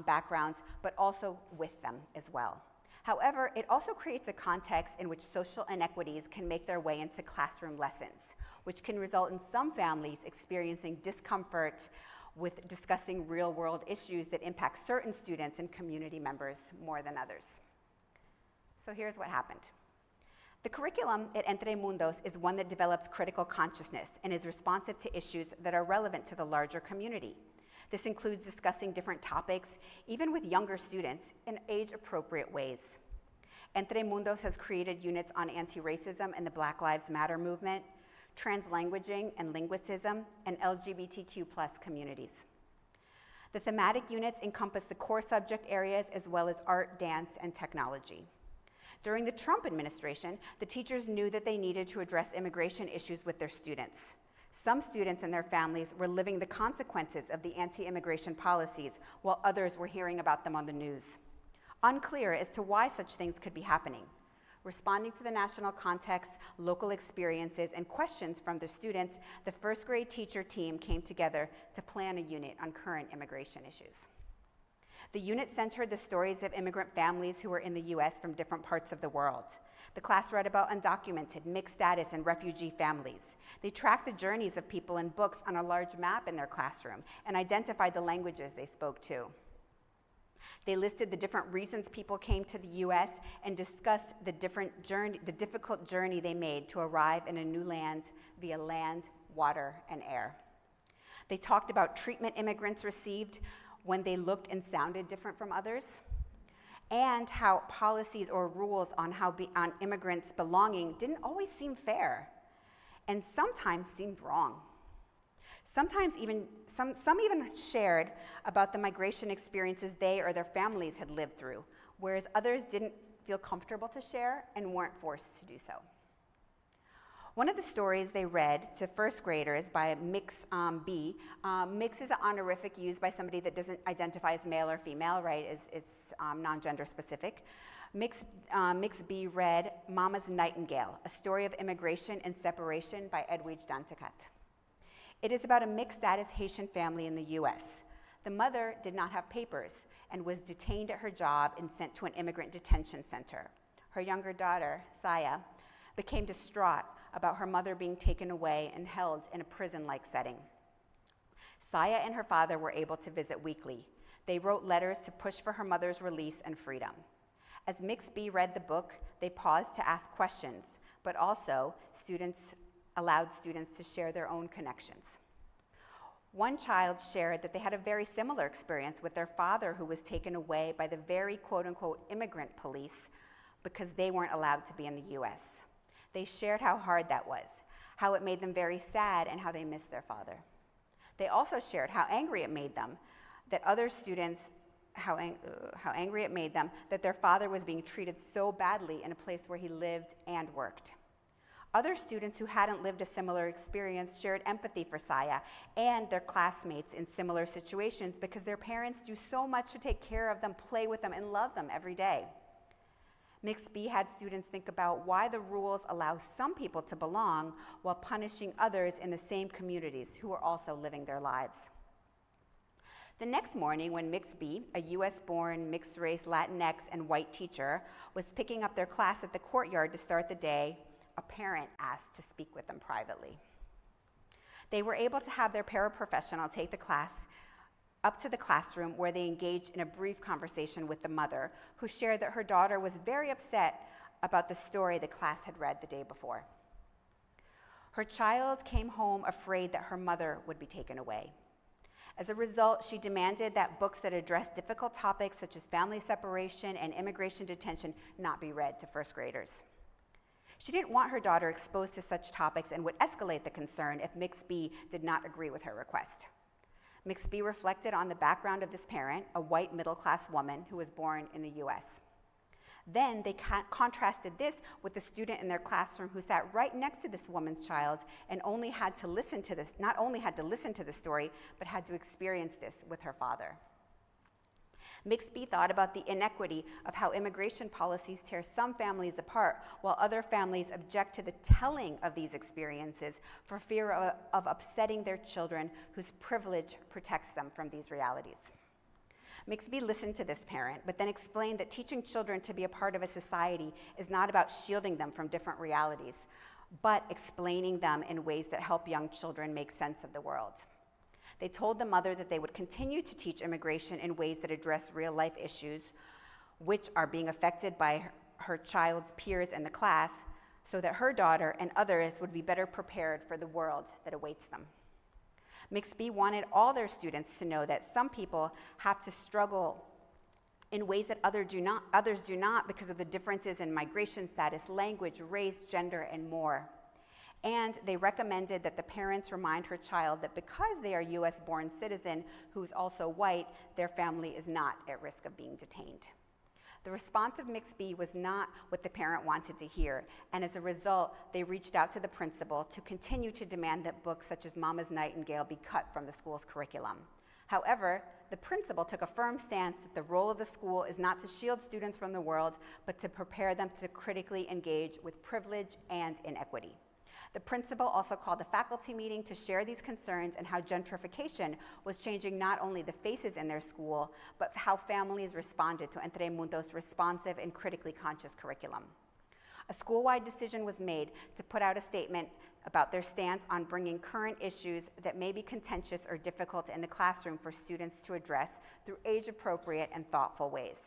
backgrounds, but also with them as well. However, it also creates a context in which social inequities can make their way into classroom lessons, which can result in some families experiencing discomfort with discussing real-world issues that impact certain students and community members more than others. So here's what happened. The curriculum at Entre Mundos is one that develops critical consciousness and is responsive to issues that are relevant to the larger community. This includes discussing different topics, even with younger students, in age-appropriate ways. Entre Mundos has created units on anti-racism and the Black Lives Matter movement, translanguaging and linguicism, and LGBTQ+ communities. The thematic units encompass the core subject areas as well as art, dance, and technology. During the Trump administration, the teachers knew that they needed to address immigration issues with their students. Some students and their families were living the consequences of the anti-immigration policies, while others were hearing about them on the news. Unclear as to why such things could be happening. Responding to the national context, local experiences, and questions from the students, the first grade teacher team came together to plan a unit on current immigration issues. The unit centered the stories of immigrant families who were in the US from different parts of the world. The class read about undocumented, mixed status, and refugee families. They tracked the journeys of people in books on a large map in their classroom and identified the languages they spoke to. They listed the different reasons people came to the US and discussed the difficult journey they made to arrive in a new land via land, water, and air. They talked about treatment immigrants received when they looked and sounded different from others, and how policies or rules on immigrants' belonging didn't always seem fair, and sometimes seemed wrong. Some even shared about the migration experiences they or their families had lived through, whereas others didn't feel comfortable to share and weren't forced to do so. One of the stories they read to first graders by Mix B. Mix is an honorific used by somebody that doesn't identify as male or female, right? It's non-gender specific. Mix B read Mama's Nightingale, a story of immigration and separation by Edwidge Danticat. It is about a mixed-status Haitian family in the U.S. The mother did not have papers and was detained at her job and sent to an immigrant detention center. Her younger daughter, Saya, became distraught about her mother being taken away and held in a prison-like setting. Saya and her father were able to visit weekly. They wrote letters to push for her mother's release and freedom. As Mix B read the book, they paused to ask questions, but also allowed students to share their own connections. One child shared that they had a very similar experience with their father, who was taken away by the very quote-unquote immigrant police because they weren't allowed to be in the US. They shared how hard that was, how it made them very sad, and how they missed their father. They also shared how angry it made them that other students, how angry it made them that their father was being treated so badly in a place where he lived and worked. Other students who hadn't lived a similar experience shared empathy for Saya and their classmates in similar situations because their parents do so much to take care of them, play with them, and love them every day. Mix B had students think about why the rules allow some people to belong while punishing others in the same communities who are also living their lives. The next morning, when Mix B, a US-born, mixed-race, Latinx, and white teacher, was picking up their class at the courtyard to start the day, a parent asked to speak with them privately. They were able to have their paraprofessional take the class up to the classroom, where they engaged in a brief conversation with the mother, who shared that her daughter was very upset about the story the class had read the day before. Her child came home afraid that her mother would be taken away. As a result, she demanded that books that address difficult topics such as family separation and immigration detention not be read to first graders. She didn't want her daughter exposed to such topics and would escalate the concern if Mix B did not agree with her request. Mix B reflected on the background of this parent, a white middle-class woman who was born in the US. Then they contrasted this with the student in their classroom who sat right next to this woman's child and not only had to listen to the story, but had to experience this with her father. Mix B thought about the inequity of how immigration policies tear some families apart, while other families object to the telling of these experiences for fear of upsetting their children, whose privilege protects them from these realities. Mix B listened to this parent, but then explained that teaching children to be a part of a society is not about shielding them from different realities, but explaining them in ways that help young children make sense of the world. They told the mother that they would continue to teach immigration in ways that address real-life issues, which are being affected by her child's peers in the class, so that her daughter and others would be better prepared for the world that awaits them. Mix B wanted all their students to know that some people have to struggle in ways that others do not because of the differences in migration status, language, race, gender, and more. And they recommended that the parents remind her child that because they are US-born citizen who's also white, their family is not at risk of being detained. The response of Mix B was not what the parent wanted to hear, and as a result, they reached out to the principal to continue to demand that books such as Mama's Nightingale be cut from the school's curriculum. However, the principal took a firm stance that the role of the school is not to shield students from the world, but to prepare them to critically engage with privilege and inequity. The principal also called a faculty meeting to share these concerns and how gentrification was changing not only the faces in their school, but how families responded to Entre Mundo's responsive and critically conscious curriculum. A school-wide decision was made to put out a statement about their stance on bringing current issues that may be contentious or difficult in the classroom for students to address through age-appropriate and thoughtful ways.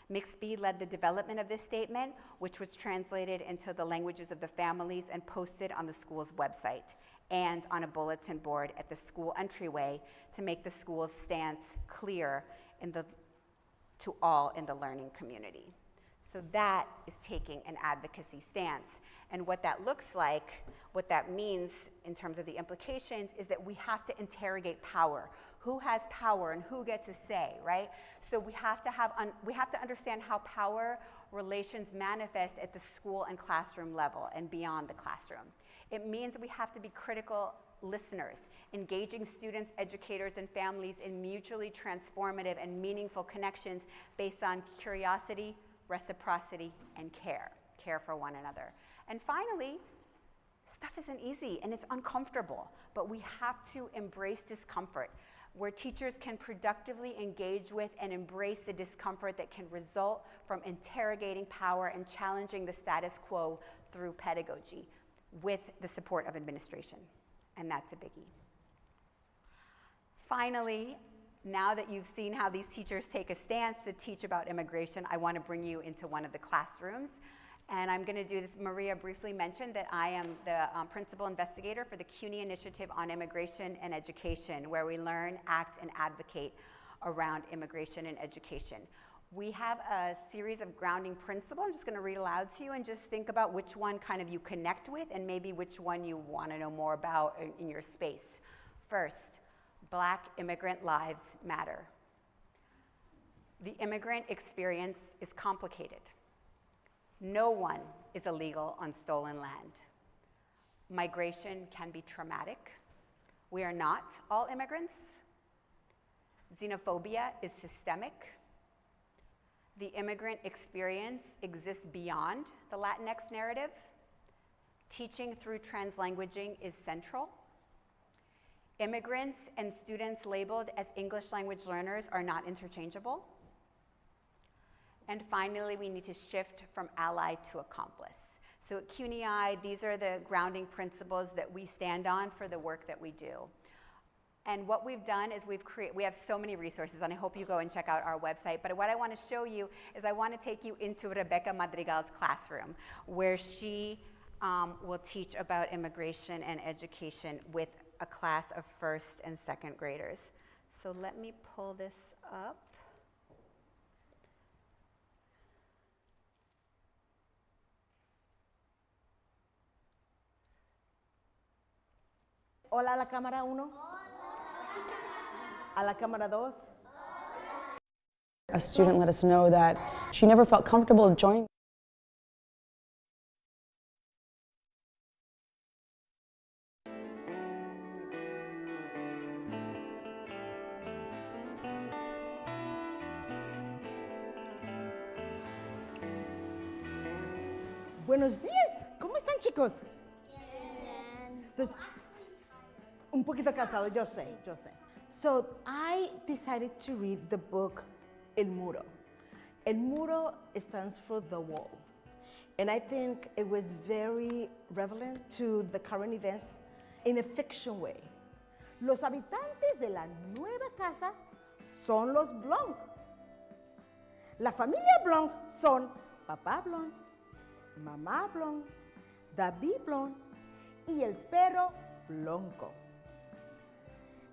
Mix B led the development of this statement, which was translated into the languages of the families and posted on the school's website and on a bulletin board at the school entryway to make the school's stance clear to all in the learning community. So that is taking an advocacy stance. And what that looks like, what that means in terms of the implications, is that we have to interrogate power. Who has power and who gets a say, right? So we have to understand how power relations manifest at the school and classroom level and beyond the classroom. It means we have to be critical listeners, engaging students, educators, and families in mutually transformative and meaningful connections based on curiosity, reciprocity, and care for one another. And finally, stuff isn't easy and it's uncomfortable, but we have to embrace discomfort, where teachers can productively engage with and embrace the discomfort that can result from interrogating power and challenging the status quo through pedagogy with the support of administration. And that's a biggie. Finally, now that you've seen how these teachers take a stance to teach about immigration, I want to bring you into one of the classrooms. And I'm going to do this. Maria briefly mentioned that I am the principal investigator for the CUNY Initiative on Immigration and Education, where we learn, act, and advocate around immigration and education. We have a series of grounding principles. I'm just going to read aloud to you and just think about which one kind of you connect with and maybe which one you want to know more about in your space. First, Black immigrant lives matter. The immigrant experience is complicated. No one is illegal on stolen land. Migration can be traumatic. We are not all immigrants. Xenophobia is systemic. The immigrant experience exists beyond the Latinx narrative. Teaching through translanguaging is central. Immigrants and students labeled as English language learners are not interchangeable. And finally, we need to shift from ally to accomplice. So at CUNY, these are the grounding principles that we stand on for the work that we do. And what we've done is we have so many resources, and I hope you go and check out our website. But what I want to show you is I want to take you into Rebecca Madrigal's classroom, where she will teach about immigration and education with a class of first and second graders. So let me pull this up. Hola a la cámara 1. A la cámara 2. A student let us know that she never felt comfortable joining. Buenos días. ¿Cómo están, chicos? Bien. Un poquito cansado, yo sé. So I decided to read the book El Muro. El Muro stands for the wall. And I think it was very relevant to the current events in a fiction way. Los habitantes de la nueva casa son los Blanc. La familia Blanc son papá Blanc, mamá Blanc, David Blanc y el perro Blanco.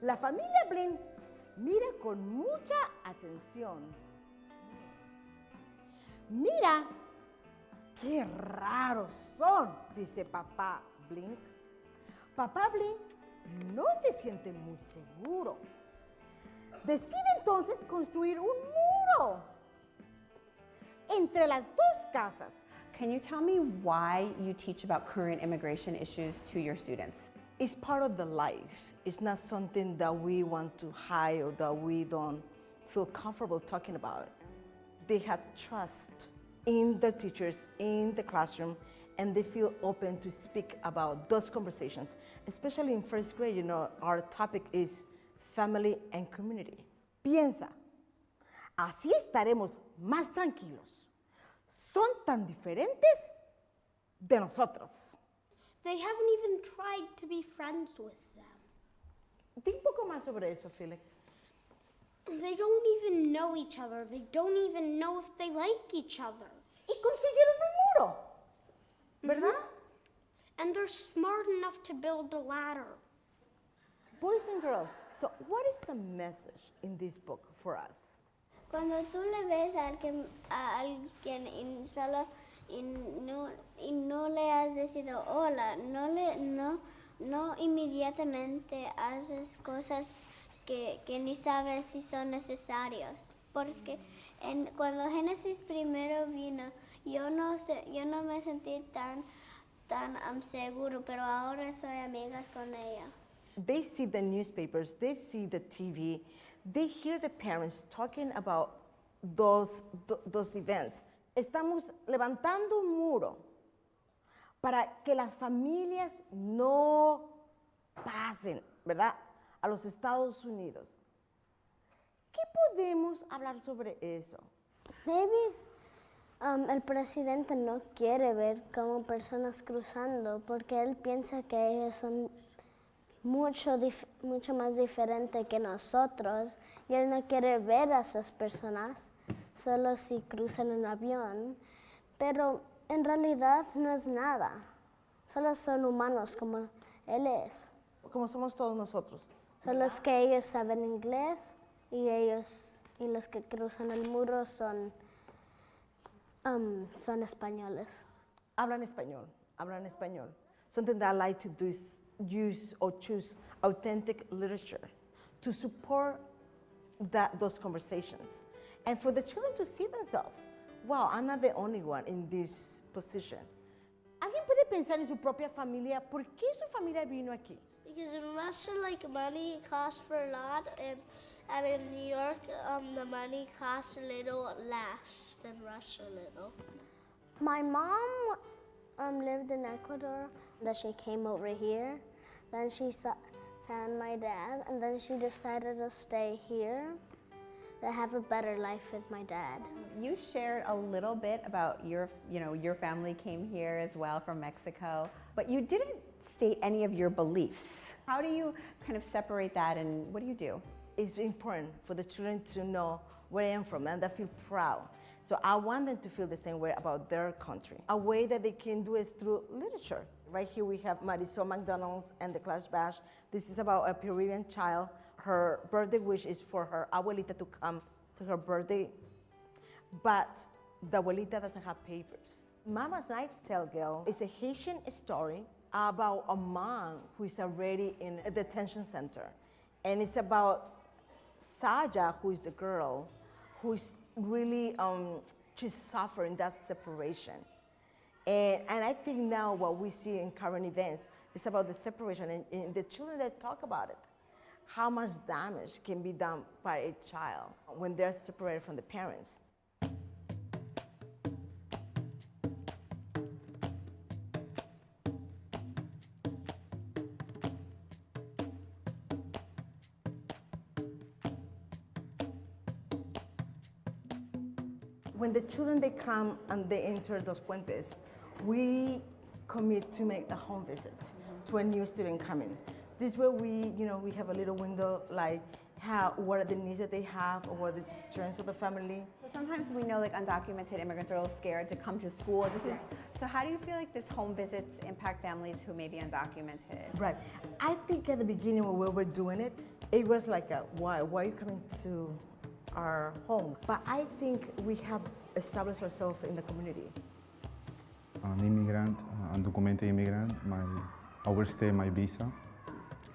La familia Blin mira con mucha atención. Mira, qué raros son, dice papá Blink. Papá Blink no se siente muy seguro. Decide entonces construir un muro entre las dos casas. Can you tell me why you teach about current immigration issues to your students? It's part of the life. It's not something that we want to hide or that we don't feel comfortable talking about. They have trust in their teachers, in the classroom, and they feel open to speak about those conversations. Especially in first grade, our topic is family and community. Piensa, así estaremos más tranquilos. Son tan diferentes de nosotros. They haven't even tried to be friends with them. Di un poco más sobre eso, Felix. They don't even know each other. They don't even know if they like each other. Y consiguieron un muro, ¿verdad? And they're smart enough to build a ladder. Boys and girls, so what is the message in this book for us? Cuando tú le ves a alguien y no le has decidido hola, no inmediatamente haces cosas que ni sabes si son necesarias. Porque cuando Génesis primero vino, yo no me sentí tan tan seguro, pero ahora soy amigas con ella. They see the newspapers, they see the TV, they hear the parents talking about those events. Estamos levantando un muro para que las familias no pasen, ¿verdad?, a los Estados Unidos. ¿Qué podemos hablar sobre eso? Maybe el presidente no quiere ver como personas cruzando porque él piensa que ellos son mucho más diferentes que nosotros y él no quiere ver a esas personas solo si cruzan en avión, pero en realidad no es nada, solo son humanos como él es. Como somos todos nosotros. Solo es que ellos saben inglés y los que cruzan el muro son españoles. Hablan español. Something that I like to do is use or choose authentic literature to support those conversations. And for the children to see themselves, wow, I'm not the only one in this position. ¿Alguien puede pensar en su propia familia? ¿Por qué su familia vino aquí? Because in Russia, like, money costs for a lot, and in New York, the money costs a little less than Russia, a little. My mom lived in Ecuador, then she came over here, then she found my dad, and then she decided to stay here to have a better life with my dad. You shared a little bit about your family came here as well from Mexico, but you didn't state any of your beliefs. How do you kind of separate that, and what do you do? It's important for the children to know where I am from and they feel proud. So I want them to feel the same way about their country. A way that they can do is through literature. Right here we have Marisol McDonald's and the Clash Bash. This is about a Peruvian child. Her birthday wish is for her abuelita to come to her birthday, but the abuelita doesn't have papers. Mama's Nightingale is a Haitian story about a mom who is already in a detention center. And it's about Saja, who is the girl, who's really, she's suffering that separation. And I think now what we see in current events is about the separation and the children that talk about it. How much damage can be done by a child when they're separated from the parents. When the children, they come and they enter Dos Puentes, we commit to make a home visit to a new student coming. This way we have a little window, like what are the needs that they have or what are the strengths of the family. Sometimes we know like undocumented immigrants are a little scared to come to school. So how do you feel like this home visits impact families who may be undocumented? Right. I think at the beginning when we were doing it, it was like, why are you coming to our home? But I think we have established ourselves in the community. I'm immigrant, undocumented immigrant. I overstay my visa,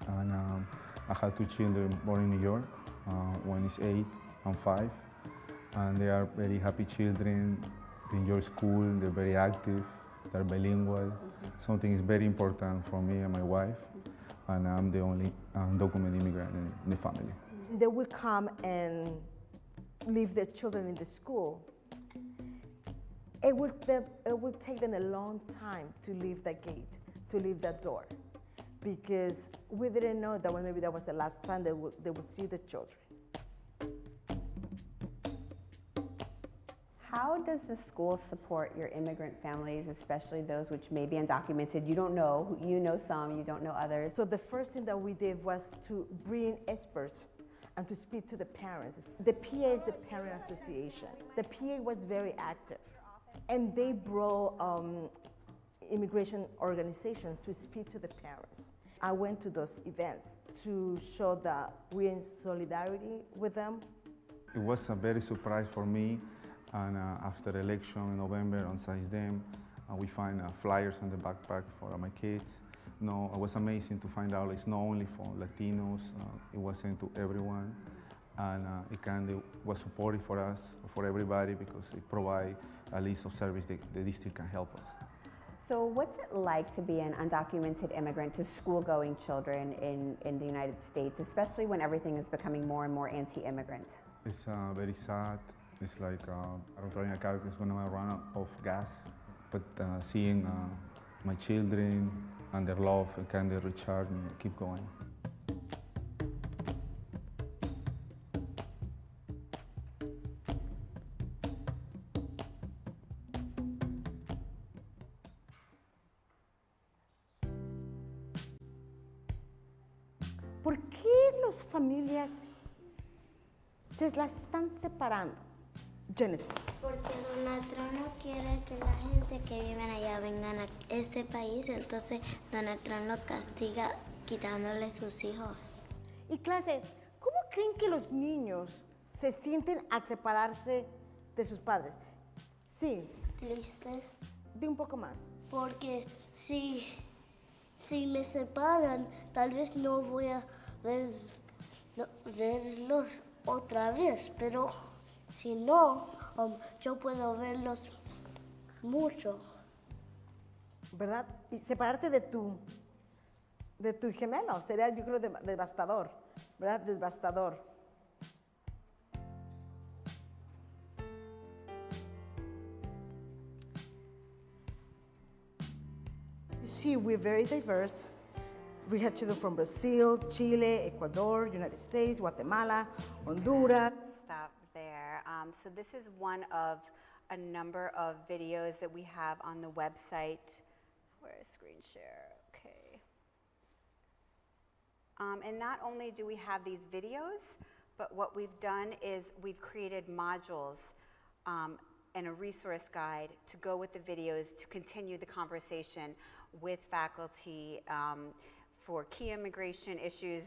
and I have 2 children born in New York. One is 8 and 5, and they are very happy children. They enjoy school. They're very active. They're bilingual. Something is very important for me and my wife, and I'm the only undocumented immigrant in the family. They will come and leave their children in the school. It will take them a long time to leave that gate, to leave that door, because we didn't know that maybe that was the last time they would see the children. How does the school support your immigrant families, especially those which may be undocumented? You don't know, you know some, you don't know others. So the first thing that we did was to bring experts and to speak to the parents. The PA is the Parent Association. The PA was very active, and they brought immigration organizations to speak to the parents. I went to those events to show that we're in solidarity with them. It was a very surprise for me, and after the election in November on Size Them, we find flyers on the backpack for my kids. No, it was amazing to find out it's not only for Latinos, it was sent to everyone, and it was supportive for us, for everybody, because it provides a list of services the district can help us. So what's it like to be an undocumented immigrant to school-going children in the United States, especially when everything is becoming more and more anti-immigrant? It's very sad. It's like driving a car is going to run out of gas. But seeing my children and their love kind of recharge me, keep going. ¿Por qué las familias se las están separando? Genesis. Porque Donald Trump no quiere que la gente que vive allá vengan a este país, entonces Donald Trump los castiga quitándole sus hijos. Y clase, ¿cómo creen que los niños se sienten al separarse de sus padres? Sí, Triste, di un poco más. porque si me separan, tal vez no voy a verlos otra vez, pero si no, yo puedo verlos mucho. ¿Verdad? Y separarte de tu gemelo sería, yo creo, devastador, ¿verdad? Devastador. You see, we're very diverse. We have children from Brazil, Chile, Ecuador, United States, Guatemala, Honduras. Stop there. So this is one of a number of videos that we have on the website. Where is screen share? Okay. And not only do we have these videos, but what we've done is we've created modules and a resource guide to go with the videos to continue the conversation with faculty for key immigration issues,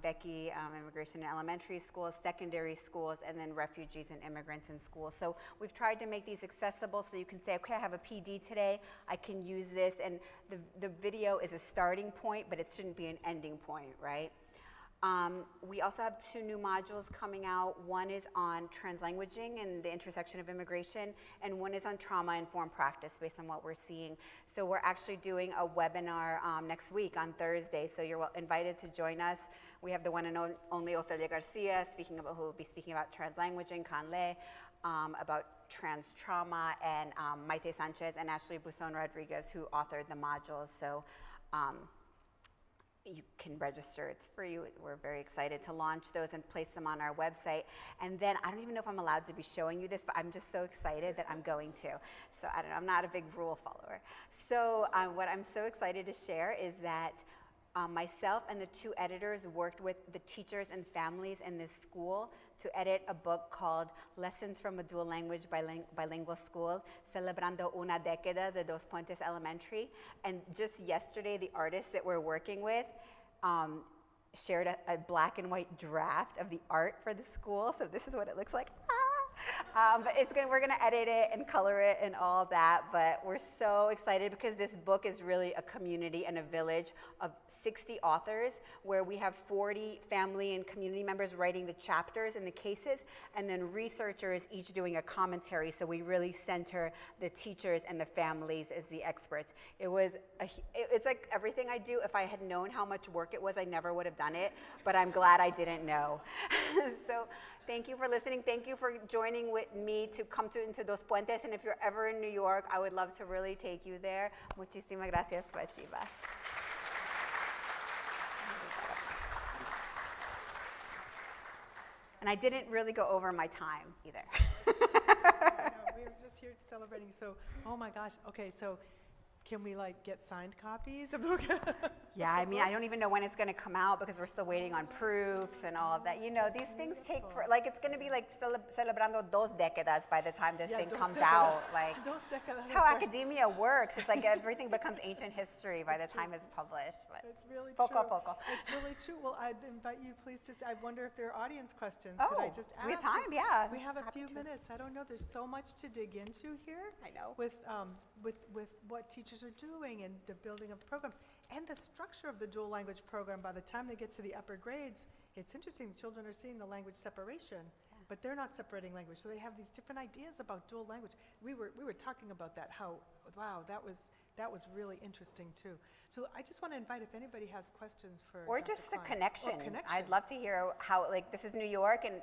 Becky, immigration in elementary schools, secondary schools, and then refugees and immigrants in schools. So we've tried to make these accessible so you can say, okay, I have a PD today, I can use this, and the video is a starting point, but it shouldn't be an ending point, right? We also have 2 new modules coming out. One is on translanguaging and the intersection of immigration, and one is on trauma-informed practice based on what we're seeing. So we're actually doing a webinar next week on Thursday, so you're invited to join us. We have the one and only Ofelia Garcia who will be speaking about translanguaging, Canle, about trans trauma, and Maite Sanchez and Ashley Buson Rodriguez, who authored the modules. So you can register, it's free. We're very excited to launch those and place them on our website. And then I don't even know if I'm allowed to be showing you this, but I'm just so excited that I'm going to. So I don't know, I'm not a big rule follower. So what I'm so excited to share is that myself and the 2 editors worked with the teachers and families in this school to edit a book called Lessons from a Dual Language Bilingual School, Celebrando una década de Dos Puentes Elementary. And just yesterday, the artists that we're working with shared a black and white draft of the art for the school. So this is what it looks like. But we're gonna edit it and color it and all that, but we're so excited because this book is really a community and a village of 60 authors where we have 40 family and community members writing the chapters and the cases, and then researchers each doing a commentary, so we really center the teachers and the families as the experts. It's like everything I do, if I had known how much work it was, I never would have done it, but I'm glad I didn't know. So thank you for listening. Thank you for joining with me to come into Dos Puentes, and if you're ever in New York, I would love to really take you there. Muchísimas gracias. Spasiba. And I didn't really go over my time either. No, we were just here celebrating. So, oh my gosh. Okay, so can we like get signed copies of the book? Yeah, I mean, I don't even know when it's going to come out because we're still waiting on proofs and all of that. You know, these things take like it's going to be like celebrando dos décadas by the time this thing comes out. Like that's how academia works. It's like everything becomes ancient history by the time it's published. But it's really poco true. a poco. It's really true. Well, I'd invite you, please, I wonder if there are audience questions. Oh, Could I just ask? we have time? Yeah. We have a few minutes. I don't know. There's so much to dig into here. I know. With what teachers are doing and the building of programs and the structure of the dual language program. By the time they get to the upper grades, it's interesting. The children are seeing the language separation, but they're not separating language. So they have these different ideas about dual language. We were talking about that. How wow, that was that was really interesting too. So I just want to invite if anybody has questions for Or Dr. just a Kleyn. connection. Or connection. I'd love to hear how, like, this is New York, and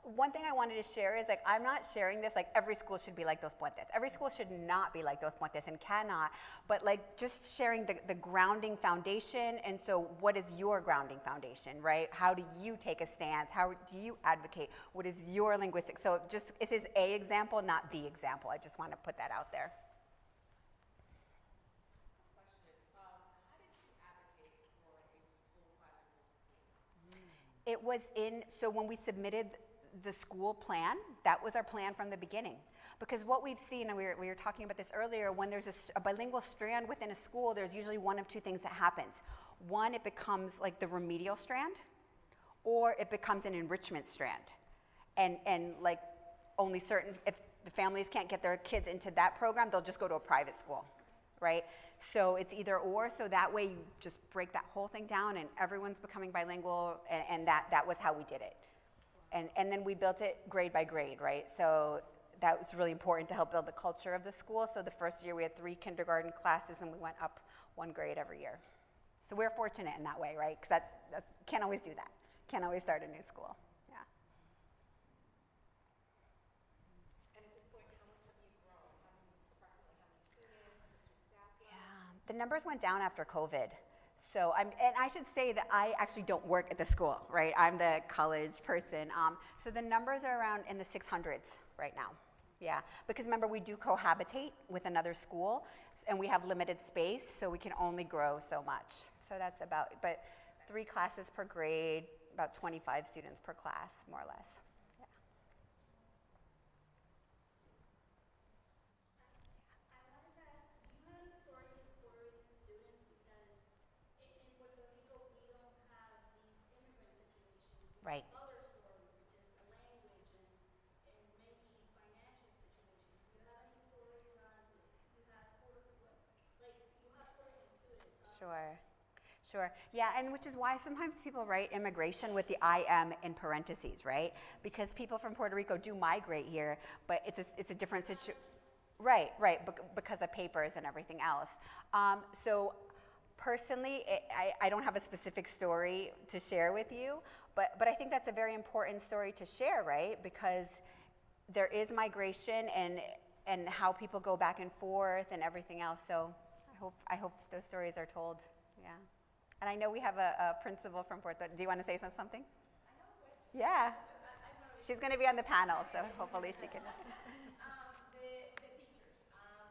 one thing I wanted to share is, like, I'm not sharing this, like, every school should be like Dos Puentes. Every school should not be like Dos Puentes and cannot, but, like, just sharing the grounding foundation. And so what is your grounding foundation, right? How do you take a stance? How do you advocate? What is your linguistic? So just, this is a example, not the example. I just want to put that out there. It was so when we submitted the school plan, that was our plan from the beginning. Because what we've seen, and we were talking about this earlier, when there's a bilingual strand within a school, there's usually one of two things that happens. One, it becomes like the remedial strand, or it becomes an enrichment strand. And like only certain, if the families can't get their kids into that program, they'll just go to a private school, right? So it's either or, so that way you just break that whole thing down and everyone's becoming bilingual, and that was how we did it. And then we built it grade by grade, right? So that was really important to help build the culture of the school. So the first year we had 3 kindergarten classes, and we went up 1 grade every year. So we're fortunate in that way, right? Because that can't always do that. Can't always start a new school. Yeah. And at this point, how much have you grown? Approximately how many students? What's your staffing? Yeah, the numbers went down after COVID. So and I should say that I actually don't work at the school, right? I'm the college person. So the numbers are around in the 600s right now. Yeah, because remember, we do cohabitate with another school, and we have limited space, so we can only grow so much. So that's about, but 3 classes per grade, about 25 students per class, more or less. Yeah. I wanted to ask, do you have any stories of Puerto Rican students? Because in Puerto Rico, we don't have these immigrant situations. We Right. have other stories, which is the language and maybe financial situations. Do you have any stories on, you have Puerto Rican students? Sure. Yeah, and which is why sometimes people write immigration with the IM in parentheses, right? Because people from Puerto Rico do migrate here, but it's a different situation. Right, because of papers and everything else. So personally, I don't have a specific story to share with you, but I think that's a very important story to share, right? Because there is migration and how people go back and forth and everything else. So I hope those stories are told. Yeah. And I know we have a principal from Puerto. Do you want to say something? I have a question. Yeah. She's going to be on the panel, so hopefully she can. The teachers.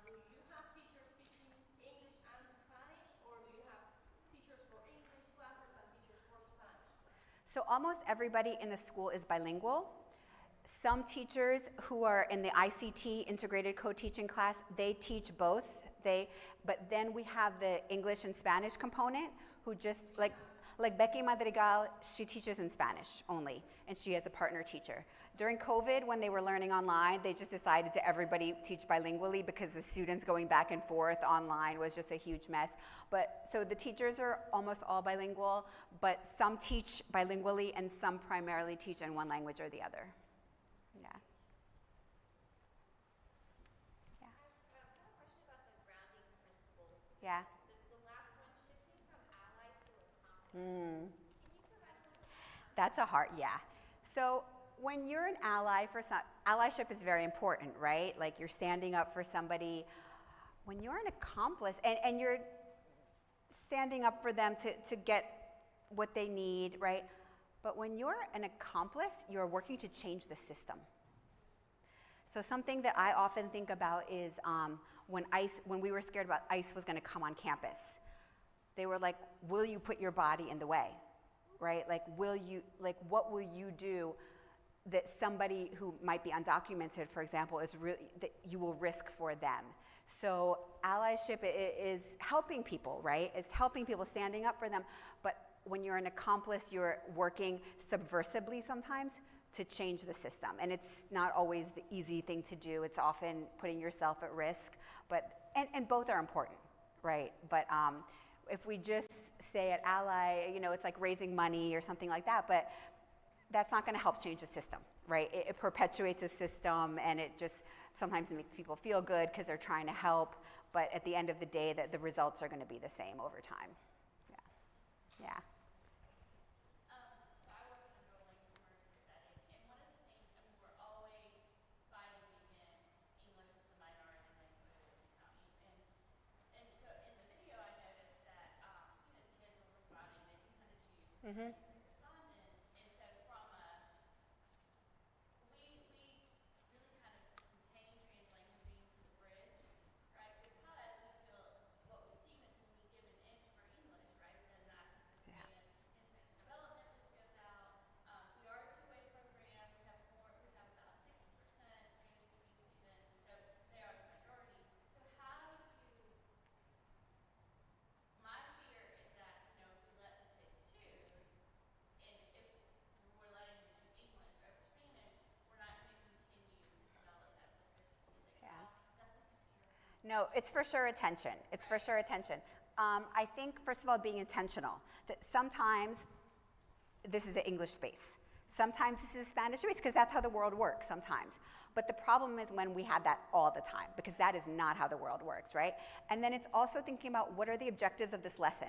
Do you have teachers teaching English and Spanish, or do you have teachers for English classes and teachers for Spanish? So almost everybody in the school is bilingual. Some teachers who are in the ICT, integrated co-teaching class, they teach both. But then we have the English and Spanish component, who just, like Becky Madrigal, she teaches in Spanish only, and she has a partner teacher. During COVID, when they were learning online, they just decided to everybody teach bilingually because the students going back and forth online was just a huge mess. But so the teachers are almost all bilingual, but some teach bilingually and some primarily teach in one language or the other. Yeah. I have a question about the grounding principles. Yeah. The last one, shifting from ally to accomplice. Can you provide a little bit? That's a hard, yeah. So when you're an ally allyship is very important, right? Like you're standing up for somebody. When you're an accomplice, and you're standing up for them to get what they need, right? But when you're an accomplice, you're working to change the system. So something that I often think about is when we were scared about ICE was going to come on campus, they were like, will you put your body in the way, right? Like, what will you do that somebody who might be undocumented, for example, that you will risk for them? So allyship is helping people, right? It's helping people, standing up for them. But when you're an accomplice, you're working subversively sometimes to change the system. And it's not always the easy thing to do. It's often putting yourself at risk. And both are important, right? But if we just say at ally, it's like raising money or something like that, but that's not going to help change the system, right? It perpetuates a system, and it just sometimes makes people feel good because they're trying to help, but at the end of the day, the results are going to be the same over time. Yeah. Yeah. So I work in a dual language immersion setting, and one of the things, I mean, we're always fighting against English as the minority language, and so in the video I noticed that, the kids were responding, they can kind of choose which language they respond in, and so from a, we really kind of contain translanguaging to the bridge, right, because we feel, what we've seen is when we give an inch for English, right, then that Hispanic development just goes out. We are a two-way program. We have about 60% Spanish-speaking students, and so they are the majority. So how do you? My fear is that if we let the kids choose, and if we're letting them choose English over Spanish, we're not going to continue to develop that proficiency. That's like a scary. No, it's for sure attention. It's for sure attention. I think, first of all, being intentional. That sometimes this is an English space. Sometimes this is a Spanish space, because that's how the world works sometimes. But the problem is when we have that all the time, because that is not how the world works, right? And then it's also thinking about what are the objectives of this lesson.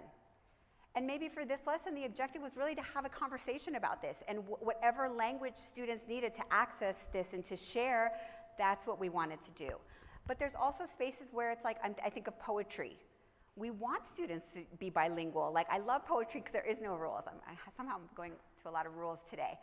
And maybe for this lesson, the objective was really to have a conversation about this, and whatever language students needed to access this and to share, that's what we wanted to do. But there's also spaces where it's like, I think of poetry. We want students to be bilingual. Like, I love poetry because there is no rules. Somehow I'm going to a lot of rules today,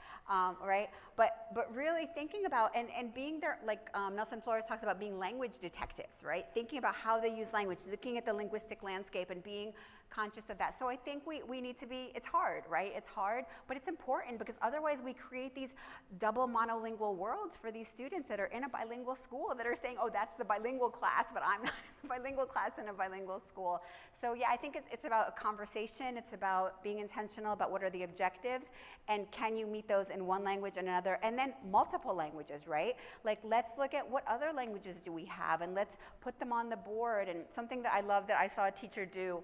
right? But really thinking about, and being there, like Nelson Flores talks about being language detectives, right? Thinking about how they use language, looking at the linguistic landscape and being conscious of that. So I think we need to be, it's hard, right? It's hard, but it's important, because otherwise we create these double monolingual worlds for these students that are in a bilingual school that are saying, oh, that's the bilingual class, but I'm not in the bilingual class in a bilingual school. So yeah, I think it's about a conversation. It's about being intentional about what are the objectives, and can you meet those in one language and another, and then multiple languages, right? Like, let's look at what other languages do we have, and let's put them on the board. And something that I love that I saw a teacher do,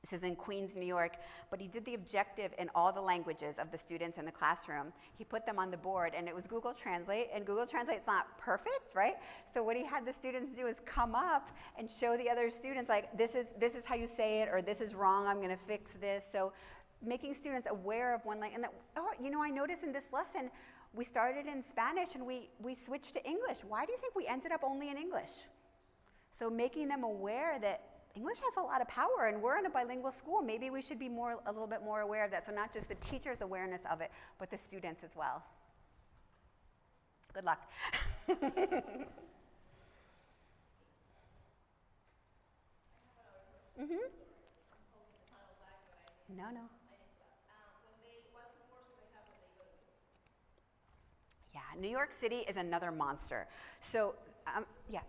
this is in Queens, New York, but he did the objective in all the languages of the students in the classroom. He put them on the board, and it was Google Translate, and Google Translate's not perfect, right? So what he had the students do is come up and show the other students, like, this is how you say it, or this is wrong, I'm gonna fix this. So making students aware of one language, and that, I noticed in this lesson, we started in Spanish and we switched to English. Why do you think we ended up only in English? So making them aware that English has a lot of power, and we're in a bilingual school. Maybe we should be a little bit more aware of that. So not just the teacher's awareness of it, but the students as well. Good luck. No. Yeah, New York City is another monster. So, yeah.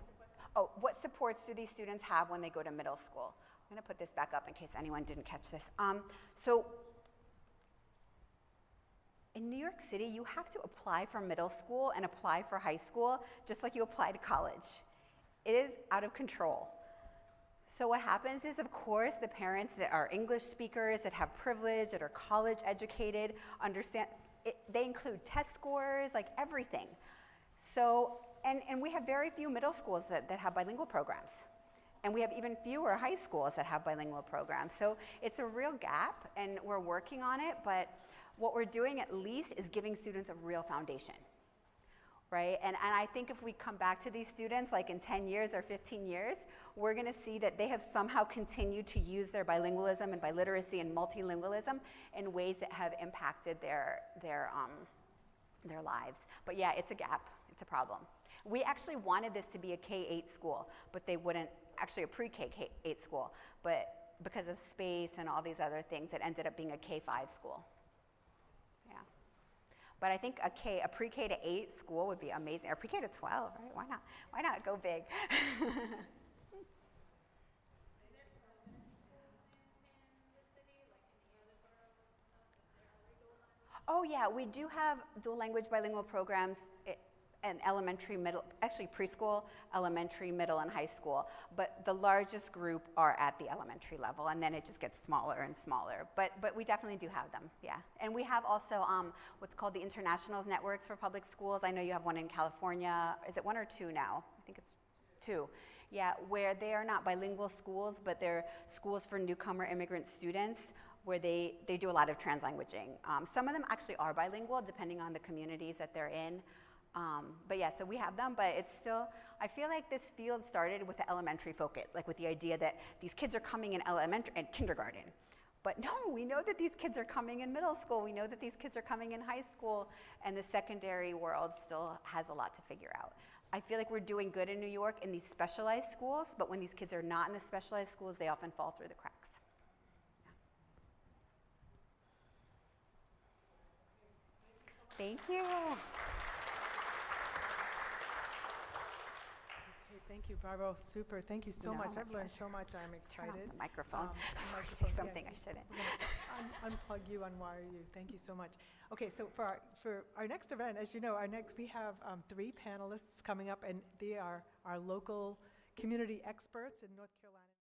Oh, what supports do these students have when they go to middle school? I'm going to put this back up in case anyone didn't catch this. So in New York City, you have to apply for middle school and apply for high school just like you apply to college. It is out of control. So what happens is, of course, the parents that are English speakers, that have privilege, that are college educated, understand, they include test scores, like everything. So, and we have very few middle schools that have bilingual programs. And we have even fewer high schools that have bilingual programs. So it's a real gap, and we're working on it, but what we're doing at least is giving students a real foundation, right? And I think if we come back to these students, like in 10 years or 15 years, we're gonna see that they have somehow continued to use their bilingualism and biliteracy and multilingualism in ways that have impacted their lives. But yeah, it's a gap, it's a problem. We actually wanted this to be a K-8 school, but they wouldn't, actually a pre-K-8 school, but because of space and all these other things, it ended up being a K-5 school. Yeah. But I think a pre-K to 8 school would be amazing, or pre-K to 12, right? Why not? Why not go big? Oh yeah, we do have dual language bilingual programs in elementary, middle, actually preschool, elementary, middle, and high school. But the largest group are at the elementary level, and then it just gets smaller and smaller. But we definitely do have them, yeah. And we have also what's called the Internationals Networks for Public Schools. I know you have one in California. Is it 1 or 2 now? I think it's 2. Yeah, where they are not bilingual schools, but they're schools for newcomer immigrant students where they do a lot of translanguaging. Some of them actually are bilingual depending on the communities that they're in. But yeah, so we have them, but it's still, I feel like this field started with the elementary focus, like with the idea that these kids are coming in elementary and kindergarten. But no, we know that these kids are coming in middle school, we know that these kids are coming in high school, and the secondary world still has a lot to figure out. I feel like we're doing good in New York in these specialized schools, but when these kids are not in the specialized schools, they often fall through the cracks. Thank you. Okay, thank you, Bravo. Super. Thank you so No, much. my I've learned pleasure. so much. I'm Turn excited. on the microphone. The Or microphone, say yeah, something I shouldn't. Unplug you, unwire you. Thank you so much. Okay, so for our next event, as you know, we have 3 panelists coming up, and they are our local community experts in North Carolina.